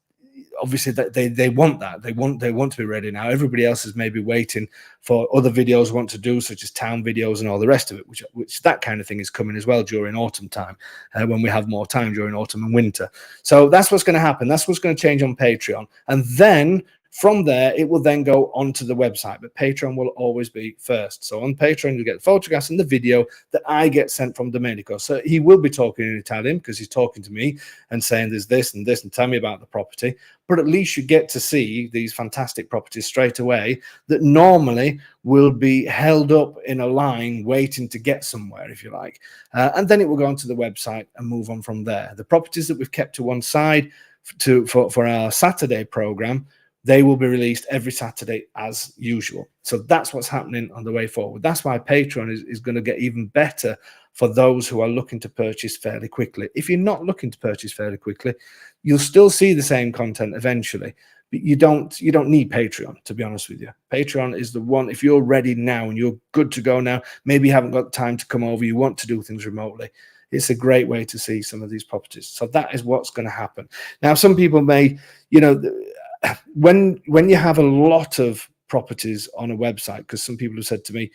obviously they want that. They want to be ready now. Everybody else is maybe waiting for other videos want to do, such as town videos and all the rest of it, which that kind of thing is coming as well during autumn time, when we have more time during autumn and winter. So that's what's going to happen. That's what's going to change on Patreon. And then from there, it will then go onto the website, but Patreon will always be first. So on Patreon, you get the photographs and the video that I get sent from Domenico. So he will be talking in Italian because he's talking to me and saying there's this and this and tell me about the property. But at least you get to see these fantastic properties straight away that normally will be held up in a line waiting to get somewhere, if you like. And then it will go onto the website and move on from there. The properties that we've kept to one side for our Saturday program, they will be released every Saturday as usual. So that's what's happening on the way forward. That's why Patreon is going to get even better for those who are looking to purchase fairly quickly. If you're not looking to purchase fairly quickly, you'll still see the same content eventually. But you don't need Patreon, to be honest with you. Patreon is the one, if you're ready now and you're good to go now, maybe you haven't got time to come over, you want to do things remotely, it's a great way to see some of these properties. So that is what's going to happen. Now, some people may, when you have a lot of properties on a website, because some people have said to me,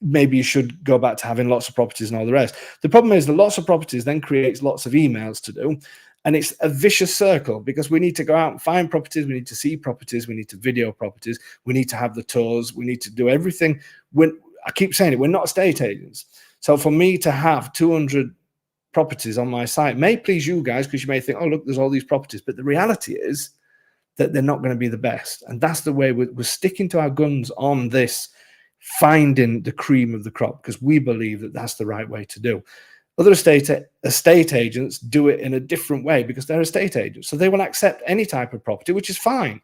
maybe you should go back to having lots of properties and all the rest. The problem is the lots of properties then creates lots of emails to do. And it's a vicious circle, because we need to go out and find properties. We need to see properties. We need to video properties. We need to have the tours. We need to do everything. I keep saying it, we're not estate agents. So for me to have 200 properties on my site may please you guys, because you may think, oh, look, there's all these properties. But the reality is that they're not going to be the best. And that's the way we're sticking to our guns on this, finding the cream of the crop, because we believe that that's the right way to do. Other estate agents do it in a different way because they're estate agents. So they will accept any type of property, which is fine.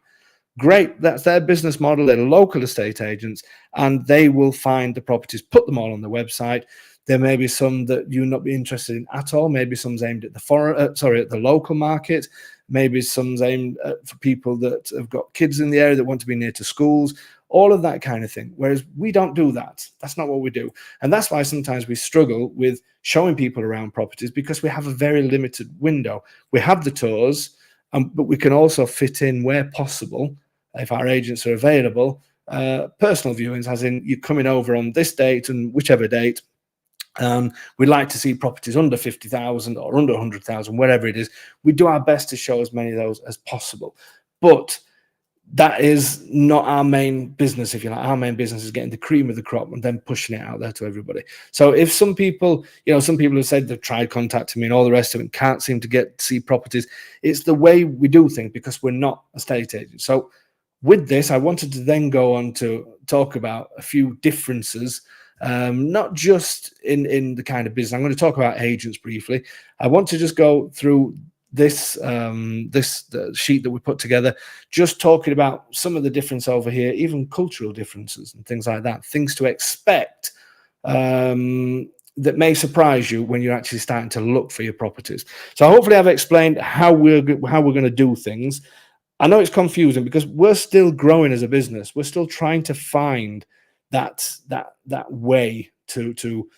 Great. That's their business model. They're local estate agents, and they will find the properties, put them all on the website. There may be some that you'll not be interested in at all. Maybe some's aimed at the local market. Maybe some's aimed for people that have got kids in the area that want to be near to schools. All of that kind of thing. Whereas we don't do that. That's not what we do. And that's why sometimes we struggle with showing people around properties, because we have a very limited window. We have the tours, but we can also fit in where possible, if our agents are available, personal viewings, as in you're coming over on this date and whichever date. We'd like to see properties under 50,000 or under 100,000, wherever it is. We do our best to show as many of those as possible, but that is not our main business, if you like. Our main business is getting the cream of the crop and then pushing it out there to everybody. So if some people, some people have said they've tried contacting me and all the rest of it, can't seem to see properties. It's the way we do things, because we're not estate agents. So with this, I wanted to then go on to talk about a few differences, not just in the kind of business. I'm going to talk about agents briefly. I want to just go through this the sheet that we put together, just talking about some of the difference over here, even cultural differences and things like that, things to expect that may surprise you when you're actually starting to look for your properties. So hopefully I've explained how we're going to do things. I know it's confusing because we're still growing as a business. We're still trying to find that way to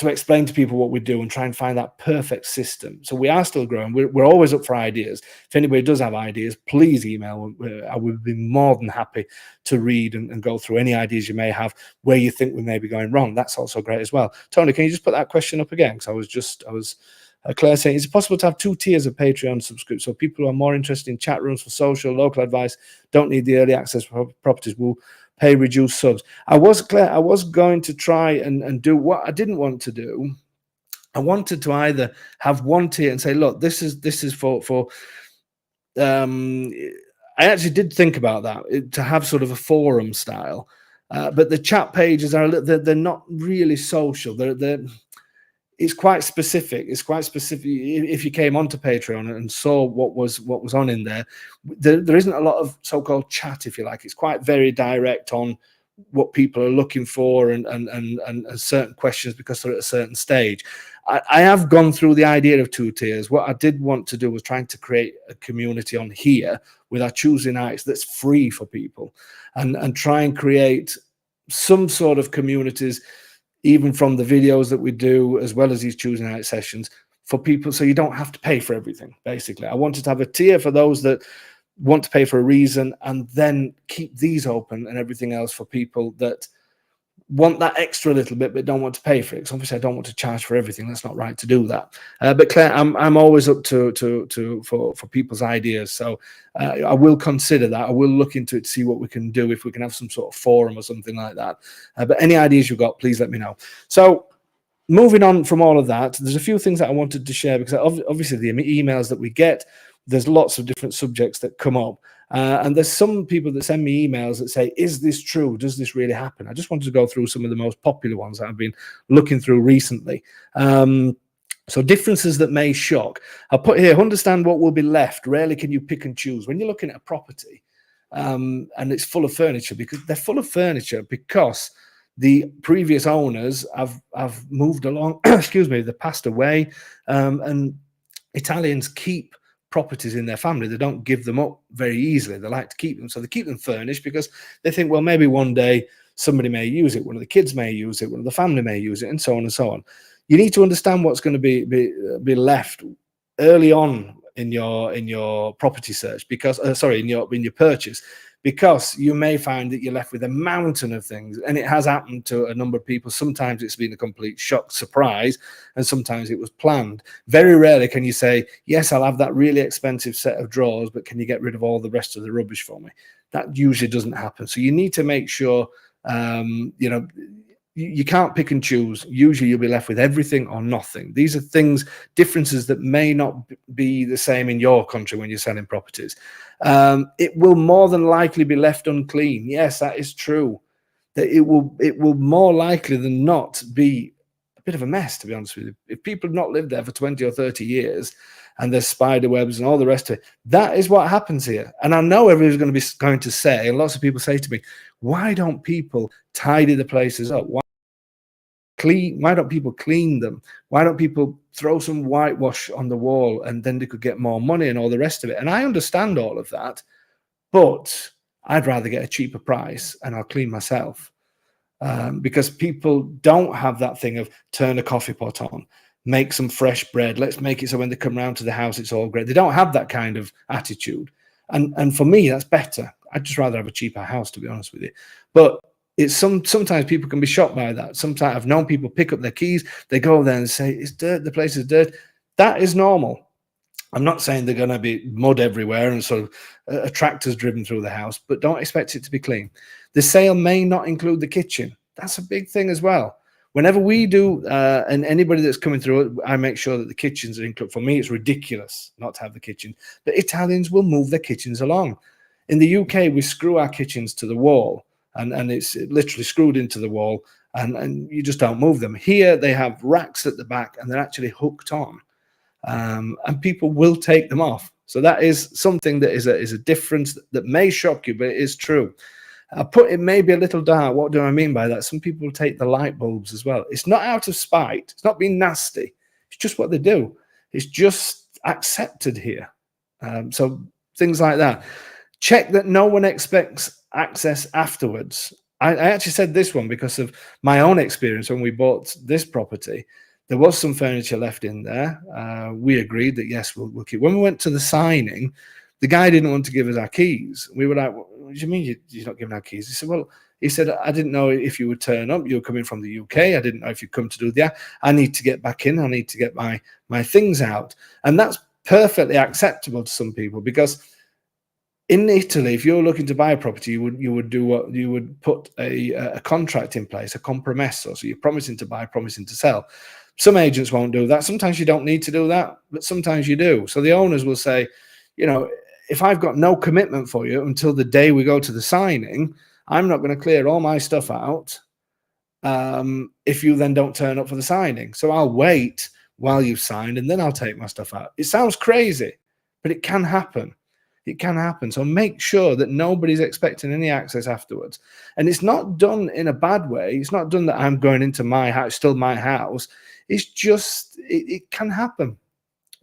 explain to people what we do and try and find that perfect system. So we are still growing. We're always up for ideas. If anybody does have ideas, please email. I would be more than happy to read and go through any ideas you may have where you think we may be going wrong. That's also great as well. Tony, can you just put that question up again? Because Claire saying, is it possible to have 2 tiers of Patreon subscription? So people who are more interested in chat rooms for social, local advice, don't need the early access for properties, will pay reduced subs. I was going to try and do what I didn't want to do. I wanted to either have 1 tier and say, look, this is for I actually did think about that, to have sort of a forum style, but the chat pages are they're not really social. It's quite specific. It's quite specific. If you came onto Patreon and saw what was on in there, there isn't a lot of so-called chat, if you like. It's quite very direct on what people are looking for and certain questions because they're at a certain stage. I have gone through the idea of 2 tiers. What I did want to do was trying to create a community on here with our Tuesday nights that's free for people, and try and create some sort of communities, even from the videos that we do, as well as these Tuesday night sessions, for people, so you don't have to pay for everything. Basically, I wanted to have a tier for those that want to pay for a reason, and then keep these open and everything else for people that want that extra little bit but don't want to pay for it. Because obviously I don't want to charge for everything. That's not right to do that. But Claire, I'm always up for people's ideas. So I will consider that. I will look into it to see what we can do, if we can have some sort of forum or something like that. But any ideas you've got, please let me know. So moving on from all of that, there's a few things that I wanted to share, because obviously the emails that we get, there's lots of different subjects that come up. And there's some people that send me emails that say, is this true? Does this really happen? I just wanted to go through some of the most popular ones that I've been looking through recently. So differences that may shock. I put here, understand what will be left. Rarely can you pick and choose. When you're looking at a property and it's full of furniture, because they're full of furniture because the previous owners have moved along, excuse me, they passed away, and Italians keep properties in their family. They don't give them up very easily. They like to keep them. So they keep them furnished because they think, well, maybe one day somebody may use it. One of the kids may use it. One of the family may use it, and so on and so on. You need to understand what's going to be left early on in your property search, because in your purchase, because you may find that you're left with a mountain of things. And it has happened to a number of people. Sometimes it's been a complete shock, surprise, and sometimes it was planned. Very rarely can you say, yes, I'll have that really expensive set of drawers, but can you get rid of all the rest of the rubbish for me? That usually doesn't happen. So you need to make sure, you can't pick and choose. Usually you'll be left with everything or nothing. These are differences that may not be the same in your country when you're selling properties. It will more than likely be left unclean. Yes, that is true. That it will more likely than not be a bit of a mess, to be honest with you. If people have not lived there for 20 or 30 years and there's spider webs and all the rest of it, that is what happens here. And I know everybody's going to say, and lots of people say to me, why don't people tidy the places up? Why don't people clean them? Why don't people throw some whitewash on the wall and then they could get more money and all the rest of it? And I understand all of that, but I'd rather get a cheaper price and I'll clean myself, because people don't have that thing of turn a coffee pot on, make some fresh bread, let's make it so when they come round to the house it's all great. They don't have that kind of attitude. And for me, that's better. I'd just rather have a cheaper house, to be honest with you. But it's sometimes people can be shocked by that. Sometimes I've known people pick up their keys, they go there and say, it's dirt, the place is dirt. That is normal. I'm not saying they're going to be mud everywhere and sort of a tractor's driven through the house, but don't expect it to be clean. The sale may not include the kitchen. That's a big thing as well. Whenever we do, and anybody that's coming through, I make sure that the kitchens are included. For me, it's ridiculous not to have the kitchen. But Italians will move their kitchens along. In the UK, we screw our kitchens to the wall, and it's literally screwed into the wall, and you just don't move them. Here, they have racks at the back, and they're actually hooked on. And people will take them off. So that is something that is a difference that may shock you, but it is true. I put it maybe a little dark. What do I mean by that? Some people take the light bulbs as well. It's not out of spite. It's not being nasty. It's just what they do. It's just accepted here. So things like that. Check that no one expects access afterwards. I actually said this one because of my own experience when we bought this property. There was some furniture left in there. We agreed that, yes, we'll keep. When we went to the signing, the guy didn't want to give us our keys. We were like, what do you mean you're not giving our keys? He said, well, I didn't know if you would turn up. You were coming from the UK. I didn't know if you'd come to do that. I need to get back in. I need to get my things out. And that's perfectly acceptable to some people, because in Italy, if you're looking to buy a property, you would put a contract in place, a compromesso. So you're promising to buy, promising to sell. Some agents won't do that. Sometimes you don't need to do that, but sometimes you do. So the owners will say, if I've got no commitment for you until the day we go to the signing, I'm not going to clear all my stuff out if you then don't turn up for the signing. So I'll wait while you've signed, and then I'll take my stuff out. It sounds crazy, but it can happen. It can happen. So make sure that nobody's expecting any access afterwards. And it's not done in a bad way. It's not done that I'm going into my house, still my house. It's just, it can happen.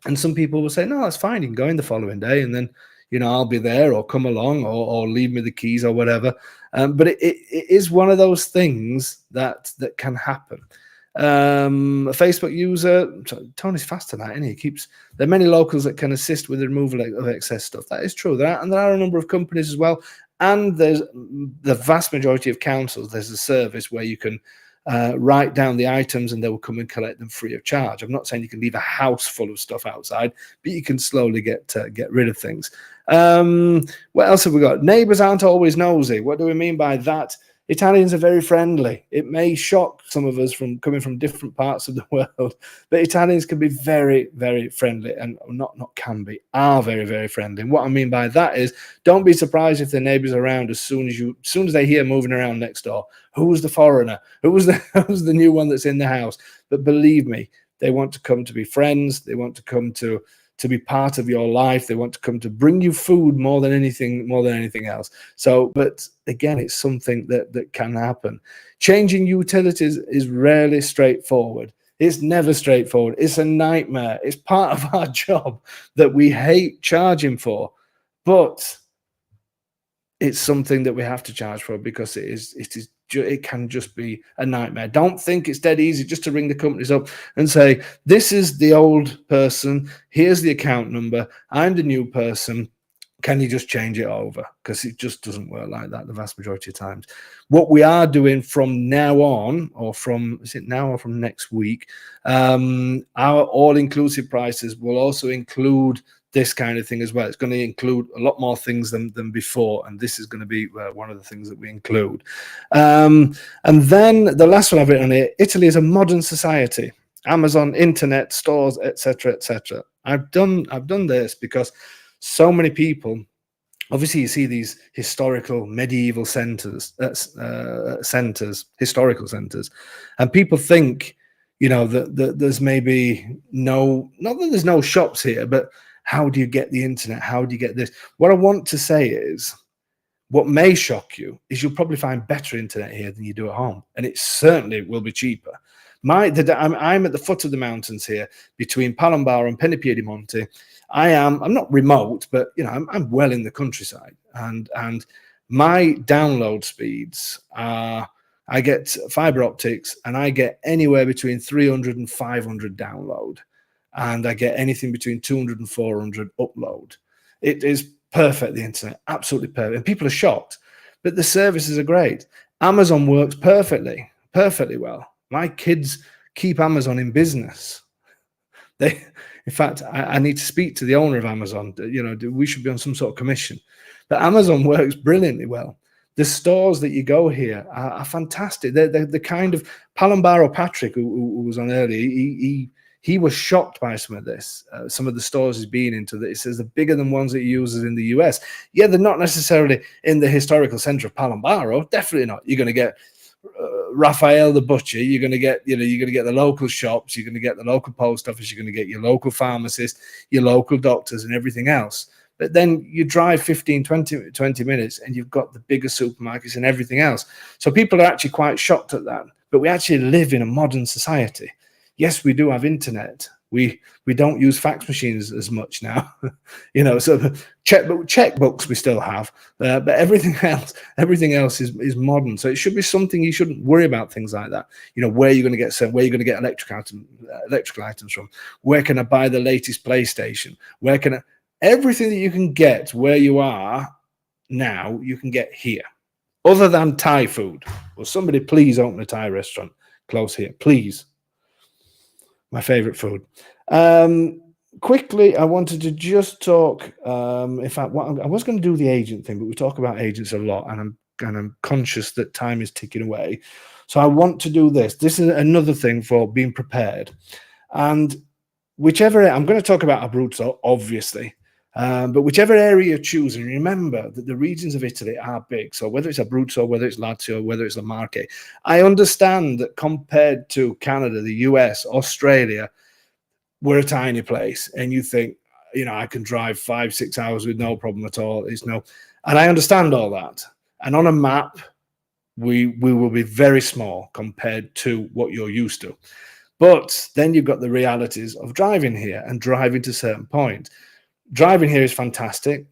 And some people will say, no, that's fine. You can go in the following day, and then, I'll be there, or come along, or leave me the keys or whatever. But it is one of those things that can happen. A Facebook user, Tony's fast tonight, isn't he? There are many locals that can assist with the removal of excess stuff. That is true. There are a number of companies as well. And there's the vast majority of councils, there's a service where you can write down the items and they will come and collect them free of charge. I'm not saying you can leave a house full of stuff outside, but you can slowly get rid of things. What else have we got? Neighbors aren't always nosy. What do we mean by that? Italians are very friendly. It may shock some of us from coming from different parts of the world, but Italians can be very, very friendly, and are very, very friendly. And what I mean by that is, don't be surprised if their neighbors are around as soon as they hear moving around next door. Who's the foreigner? Who's the new one that's in the house? But believe me, they want to come to be friends. They want to come to be part of your life. They want to come to bring you food more than anything else. So, but again, it's something that can happen. Changing utilities is rarely straightforward. It's never straightforward. It's a nightmare. It's part of our job that we hate charging for, but it's something that we have to charge for, because it can just be a nightmare. Don't think it's dead easy just to ring the companies up and say, this is the old person, here's the account number, I'm the new person, can you just change it over? Because it just doesn't work like that the vast majority of times. What we are doing from now on, is it now or from next week, our all-inclusive prices will also include this kind of thing as well. It's going to include a lot more things than before, and this is going to be one of the things that we include. And then the last one I've written on here: Italy is a modern society. Amazon, internet, stores, etc., etc. I've done this because so many people, obviously, you see these historical medieval historical centers, and people think, that there's maybe not that there's no shops here, but how do you get the internet? How do you get this? What I want to say is, what may shock you is you'll probably find better internet here than you do at home, and it certainly will be cheaper. I'm at the foot of the mountains here between Palombara and Pennepiedimonte. I'm not remote, but I'm well in the countryside, and my download speeds are, I get fiber optics, and I get anywhere between 300 and 500 download, and I get anything between 200 and 400 upload. It is perfect, the internet, absolutely perfect. And people are shocked, but the services are great. Amazon works perfectly well. My kids keep Amazon in business. They, in fact, I need to speak to the owner of Amazon. You know, we should be on some sort of commission. But Amazon works brilliantly well. The stores that you go here are fantastic. They're the kind of Palambaro Patrick, who was on earlier. He was shocked by some of this. Some of the stores he's been into, that he says they're bigger than ones that he uses in the US. Yeah, they're not necessarily in the historical center of Palambaro. Definitely not. You're going to get Raphael the butcher. You're going to get, you're going to get the local shops. You're going to get the local post office. You're going to get your local pharmacist, your local doctors, and everything else. But then you drive 15, 20 minutes and you've got the bigger supermarkets and everything else. So people are actually quite shocked at that. But we actually live in a modern society. Yes, we do have internet. We don't use fax machines as much now. You know, so checkbooks we still have, but everything else is modern. So it should be something you shouldn't worry about, things like that. You know, where you're going to get electrical items from. Where can I buy the latest PlayStation? Where can I? Everything that you can get where you are now, you can get here. Other than Thai food. Will somebody please open a Thai restaurant close here, please? My favorite food. Quickly, I wanted to just talk. In fact, I was going to do the agent thing, but we talk about agents a lot, and I'm conscious that time is ticking away. So I want to do this. This is another thing for being prepared. And whichever, I'm going to talk about Abruzzo, obviously. But whichever area you're choosing, remember that the regions of Italy are big. So whether it's Abruzzo, whether it's Lazio, whether it's the Marche, I understand that compared to Canada, the US, Australia, we're a tiny place. And you think, you know, I can drive 5-6 hours with no problem at all. And I understand all that. And on a map, we will be very small compared to what you're used to. But then you've got the realities of driving here and driving to a certain point. Driving here is fantastic.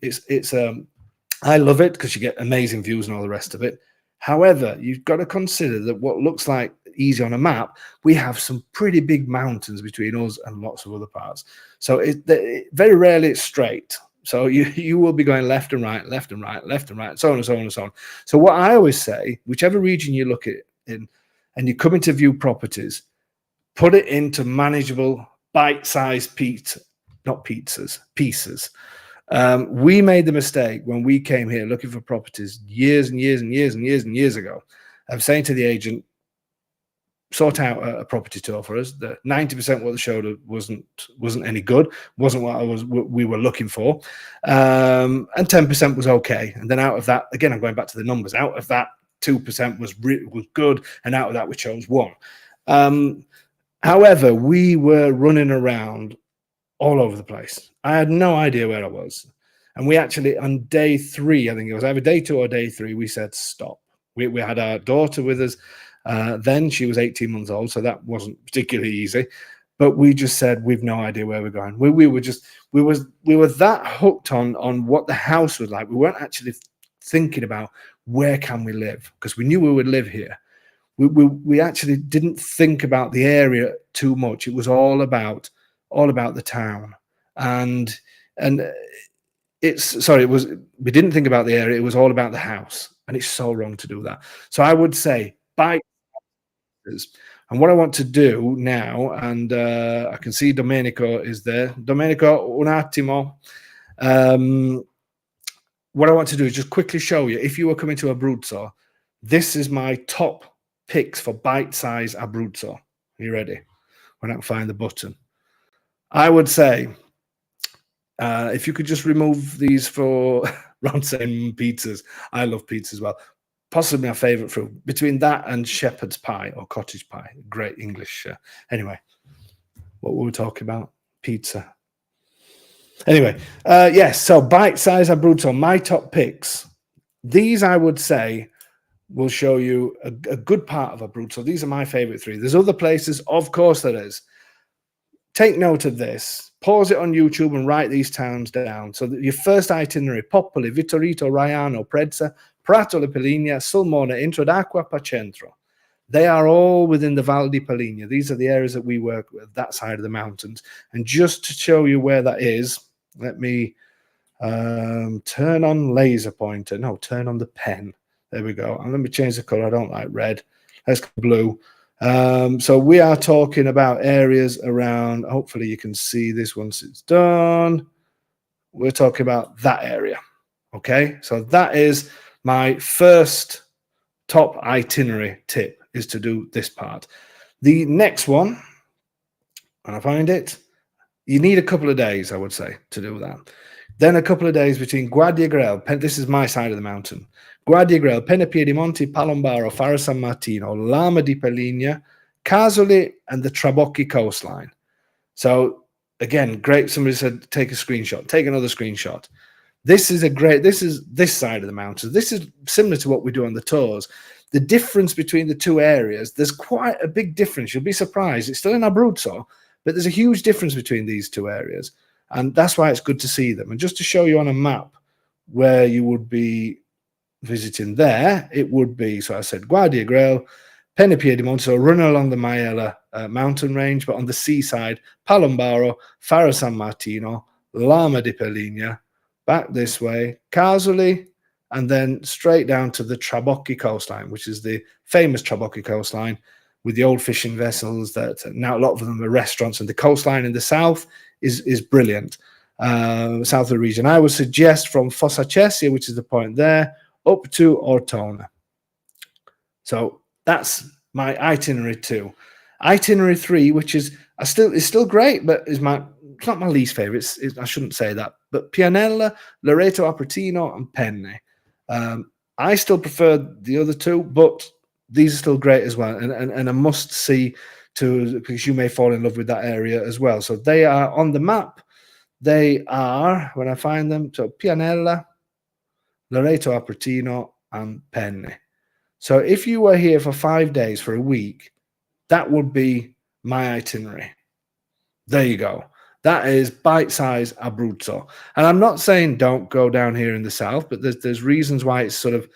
I love it because you get amazing views and all the rest of it. However, you've got to consider that what looks like easy on a map, we have some pretty big mountains between us and lots of other parts. So very rarely it's straight. So you will be going left and right, left and right, left and right, so on and so on and so on. So what I always say, whichever region you look at in, and you come into view properties, put it into manageable, bite-sized pieces. We made the mistake when we came here looking for properties years and years and years and years and years ago of saying to the agent, sort out a property tour for us. The 90% what they showed wasn't any good, wasn't what we were looking for, and 10% was okay. And then out of that, again, I'm going back to the numbers. Out of that, 2% was good, and out of that we chose 1. However, we were running around all over the place. I had no idea where I was. And we actually, on day 3, I think it was either day 2 or day 3, we said stop. We had our daughter with us. Then she was 18 months old, so that wasn't particularly easy. But we just said, we've no idea where we're going. We were that hooked on what the house was like. We weren't actually thinking about where can we live, because we knew we would live here. We actually didn't think about the area too much. It was all about the town, and we didn't think about the area. It was all about the house, and it's so wrong to do that. So I would say buy. And what I want to do now, and I can see Domenico is there. Domenico, un attimo. What I want to do is just quickly show you, if you were coming to Abruzzo, this is my top picks for bite-size Abruzzo. Are you ready? When I can find the button. I would say, if you could just remove these for Ron saying pizzas. I love pizza as well. Possibly my favorite fruit. Between that and shepherd's pie or cottage pie. Great English. Anyway, what were we talking about? Pizza. Anyway, yes, so bite-size Abruzzo, my top picks. These, I would say, will show you a good part of Abruzzo. These are my favorite 3. There's other places, of course there is. Take note of this. Pause it on YouTube and write these towns down. So that your first itinerary: Popoli, Vittorito, Raiano, Prezza, Prato di Peligna, Sulmona, Introdacqua, Pacentro. They are all within the Val di Peligna. These are the areas that we work with, that side of the mountains. And just to show you where that is, let me Turn on laser pointer. No, turn on the pen. There we go. And let me change the color. I don't like red. Let's go blue. So we are talking about areas around, hopefully you can see this once it's done. We're talking about that area. Okay, so that is my first top itinerary tip, is to do this part. The next one, when I find it, you need a couple of days, I would say, to do that. Then a couple of days between Guardia Grel, this is my side of the mountain, Guardia Grel, Penepiedimonti, Palombaro, Faro San Martino, Lama di Peligna, Casoli, and the Trabocchi coastline. So again, great. Somebody said, take a screenshot, take another screenshot. This is this side of the mountains. This is similar to what we do on the tours. The difference between the two areas, there's quite a big difference. You'll be surprised. It's still in Abruzzo, but there's a huge difference between these two areas. And that's why it's good to see them. And just to show you on a map where you would be visiting there, it would be, so I said, Guardia Grel, Penepiedimonti, so running along the Maiella mountain range, but on the seaside, Palombaro, Faro San Martino, Lama di Peligna, back this way, Casoli, and then straight down to the Trabocchi coastline, which is the famous Trabocchi coastline with the old fishing vessels that now a lot of them are restaurants, and the coastline in the south is brilliant. South of the region, I would suggest from Fossa Cesia, which is the point there, up to Ortona. So that's my itinerary 2. Itinerary 3, which is still great, but it's not my least favorite. I shouldn't say that. But Pianella, Loreto Apretino, and Penne. I still prefer the other 2, but these are still great as well, and a must see because you may fall in love with that area as well. So they are on the map. They are, when I find them, so Pianella, Loreto Apretino, and Penne. So if you were here for 5 days, for a week, that would be my itinerary. There you go. That is bite-sized Abruzzo. And I'm not saying don't go down here in the south, but there's reasons why it's sort of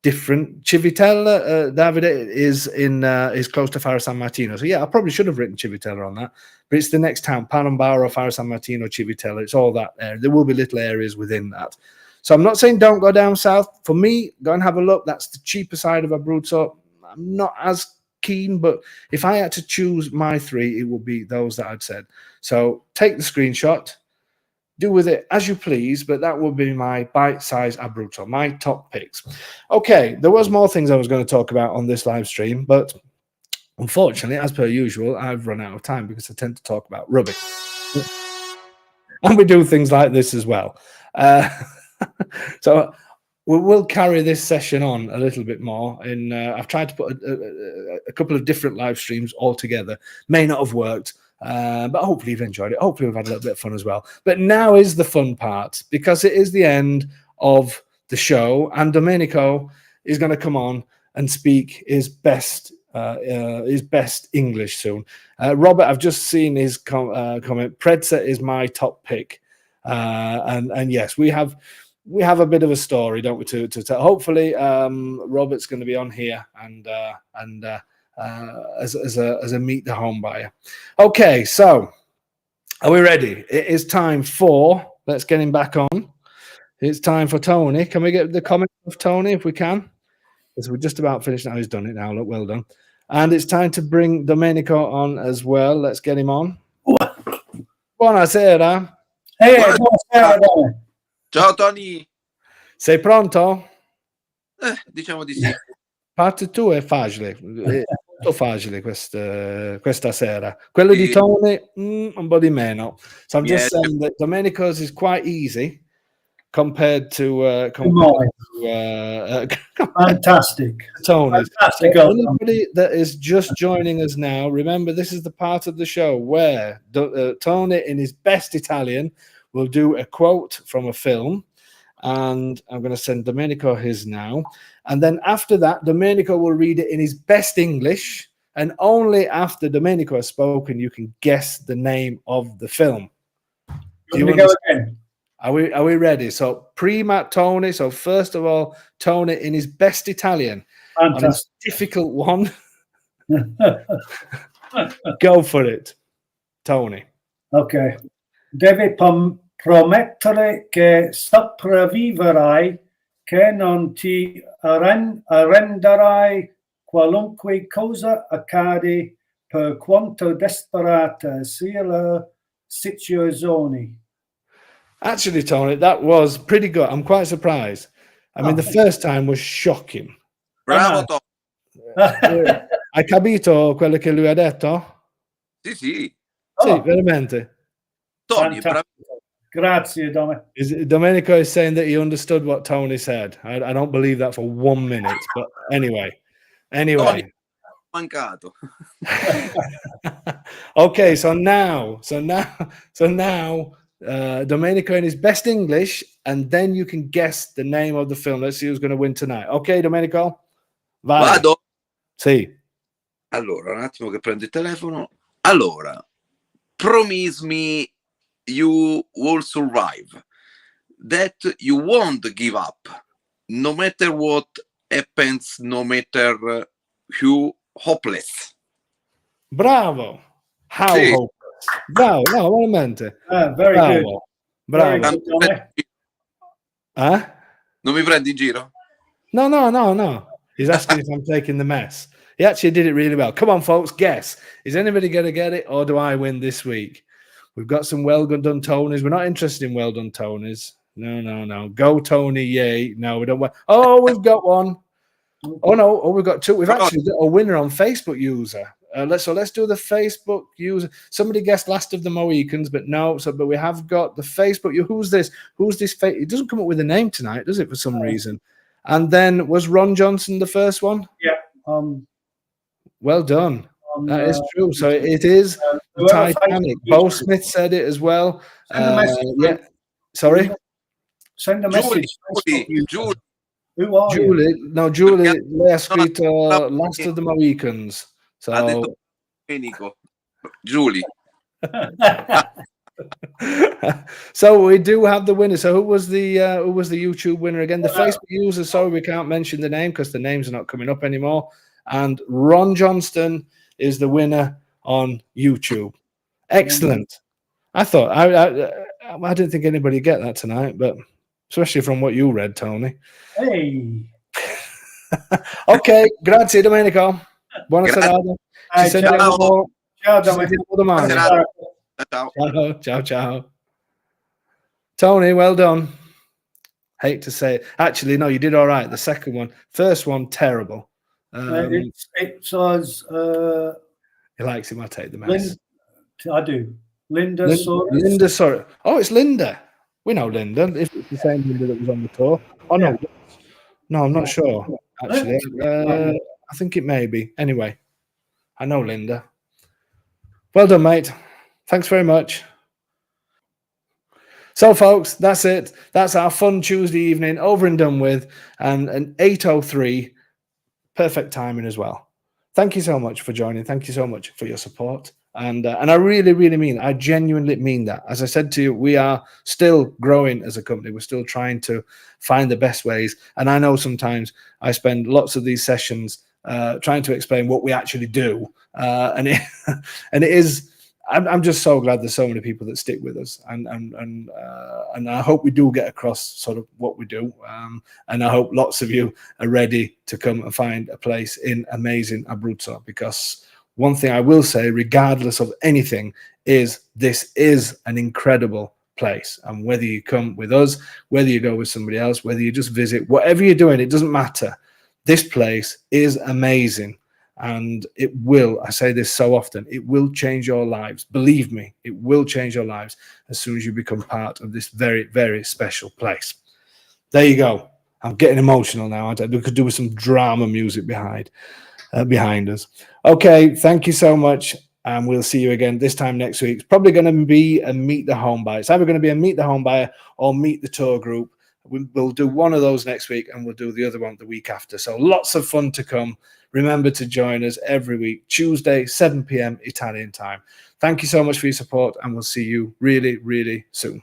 different. Civitella, Davide, is close to Faro San Martino. So yeah, I probably should have written Civitella on that. But it's the next town, Palombaro, Faro San Martino, Civitella. It's all that area. There will be little areas within that. So I'm not saying don't go down south. For me, go and have a look. That's the cheaper side of Abruzzo. I'm not as keen, but if I had to choose my 3, it would be those that I'd said. So take the screenshot, do with it as you please, but that would be my bite-sized Abruzzo, my top picks. Okay, there was more things I was going to talk about on this live stream, but unfortunately, as per usual, I've run out of time because I tend to talk about rubbish. And we do things like this as well. So we'll carry this session on a little bit more. I've tried to put a couple of different live streams all together. May not have worked, but hopefully you've enjoyed it. Hopefully we've had a little bit of fun as well. But now is the fun part, because it is the end of the show, and Domenico is going to come on and speak his best English soon. Robert, I've just seen his comment. Predsa is my top pick, and yes, we have a bit of a story, don't we? To tell. Hopefully, Robert's going to be on here and as a meet the home buyer. Okay, so are we ready? It is time for. Let's get him back on. It's time for Tony. Can we get the comment of Tony if we can? Because we're just about finished now. He's done it now. Look, well done. And it's time to bring Domenico on as well. Let's get him on. Buonasera. Hey, buonasera. Ciao Tony. Sei pronto? Diciamo di sì. Parte 2 è facile, è molto facile questa sera. Quello di Tony, un po' di meno. So I'm just saying that Domenico's is quite easy compared to fantastic. Tony's. Fantastic. So anybody that is just joining us now, remember this is the part of the show where Tony, in his best Italian, will do a quote from a film. And I'm going to send Domenico his now. And then after that, Domenico will read it in his best English. And only after Domenico has spoken, you can guess the name of the film. Do you go again? Are we ready? So prima Tony. So first of all, Tony in his best Italian. Fantastic. On his difficult one. Go for it, Tony. Ok. Deve promettere che sopravviverai, che non ti arrenderai qualunque cosa accade, per quanto desperata sia la situazione. Actually, Tony, that was pretty good. I'm quite surprised. I mean, the first time was shocking. Bravo, Tony. Hai capito quello che lui ha detto? Sì, sì. Sì, Oh. veramente. Tony, bravo. Grazie, Domenico is saying that he understood what Tony said. I don't believe that for 1 minute, but anyway. Tony, mancato. Okay, so now, Domenico in his best English, and then you can guess the name of the film. Let's see who's going to win tonight. Okay, Domenico? Vai. Vado? Sì. Allora, un attimo che prendo il telefono. Allora, promise me you will survive, that you won't give up, no matter what happens, no matter how hopeless. Bravo. How Sì. hopeless. Bravo, no, veramente. Very Bravo. good. Bravo. Very good, Huh? Non mi prendi in giro? No. He's asking if I'm taking the mess. He actually did it really well. Come on, folks, guess. Is anybody going to get it, or do I win this week? We've got some well done Tonys. We're not interested in well done Tonys. No. Go Tony, yay. No, we don't want. Oh, we've got one. Oh, no. Oh, we've got two. We've actually got a winner on Facebook user. Let's do the Facebook user. Somebody guessed Last of the Mohicans, but no. But we have got the Facebook. Who's this? Who's this? It doesn't come up with a name tonight, does it? For some reason. And then was Ron Johnson the first one? Yeah. Well done. That is true. So it is the Titanic. Bo Smith said it as well. Send a message. Yeah. Sorry. Send a message. Julie. Who are you? Julie. Lei ha scritto Last of the Mohicans. So. Ha detto Domenico. Julie. So we do have the winner. So who was the YouTube winner again? The Facebook user. Sorry, we can't mention the name because the names are not coming up anymore. And Ron Johnston is the winner on YouTube. Excellent. I thought I didn't think anybody would get that tonight, but especially from what you read, Tony. Hey. Ok, grazie Domenico. Buona serata. Ci sentiamo. Ciao, domani. Ciao. Tony, well done. Hate to say it. Actually, no, you did all right. The second one. First one, terrible. It was. He likes him. I take the mess. I do. Linda. Sorry. Oh, it's Linda. We know Linda. If it's the same Linda that was on the tour. Oh no, no, I'm not sure. Actually, I think it may be. Anyway, I know Linda. Well done, mate. Thanks very much. So, folks, that's it. That's our fun Tuesday evening over and done with, and an 8:03. Perfect timing as well. Thank you so much for joining. Thank you so much for your support. And I really, really mean, I genuinely mean that. As I said to you, we are still growing as a company. We're still trying to find the best ways. And I know sometimes I spend lots of these sessions trying to explain what we actually do. And it is, I'm just so glad there's so many people that stick with us. And I hope we do get across sort of what we do. And I hope lots of you are ready to come and find a place in amazing Abruzzo, because one thing I will say, regardless of anything, is this is an incredible place. And whether you come with us, whether you go with somebody else, whether you just visit, whatever you're doing, it doesn't matter. This place is amazing. And it will, I say this so often, it will change your lives. Believe me, it will change your lives as soon as you become part of this very, very special place. There you go. I'm getting emotional now. We could do with some drama music behind us. Okay, thank you so much. And we'll see you again this time next week. It's probably going to be a Meet the Home Buyer. It's either going to be a Meet the Home Buyer or Meet the Tour Group. We'll do one of those next week, and we'll do the other one the week after. So lots of fun to come. Remember to join us every week, Tuesday, 7 p.m. Italian time. Thank you so much for your support, and we'll see you really, really soon.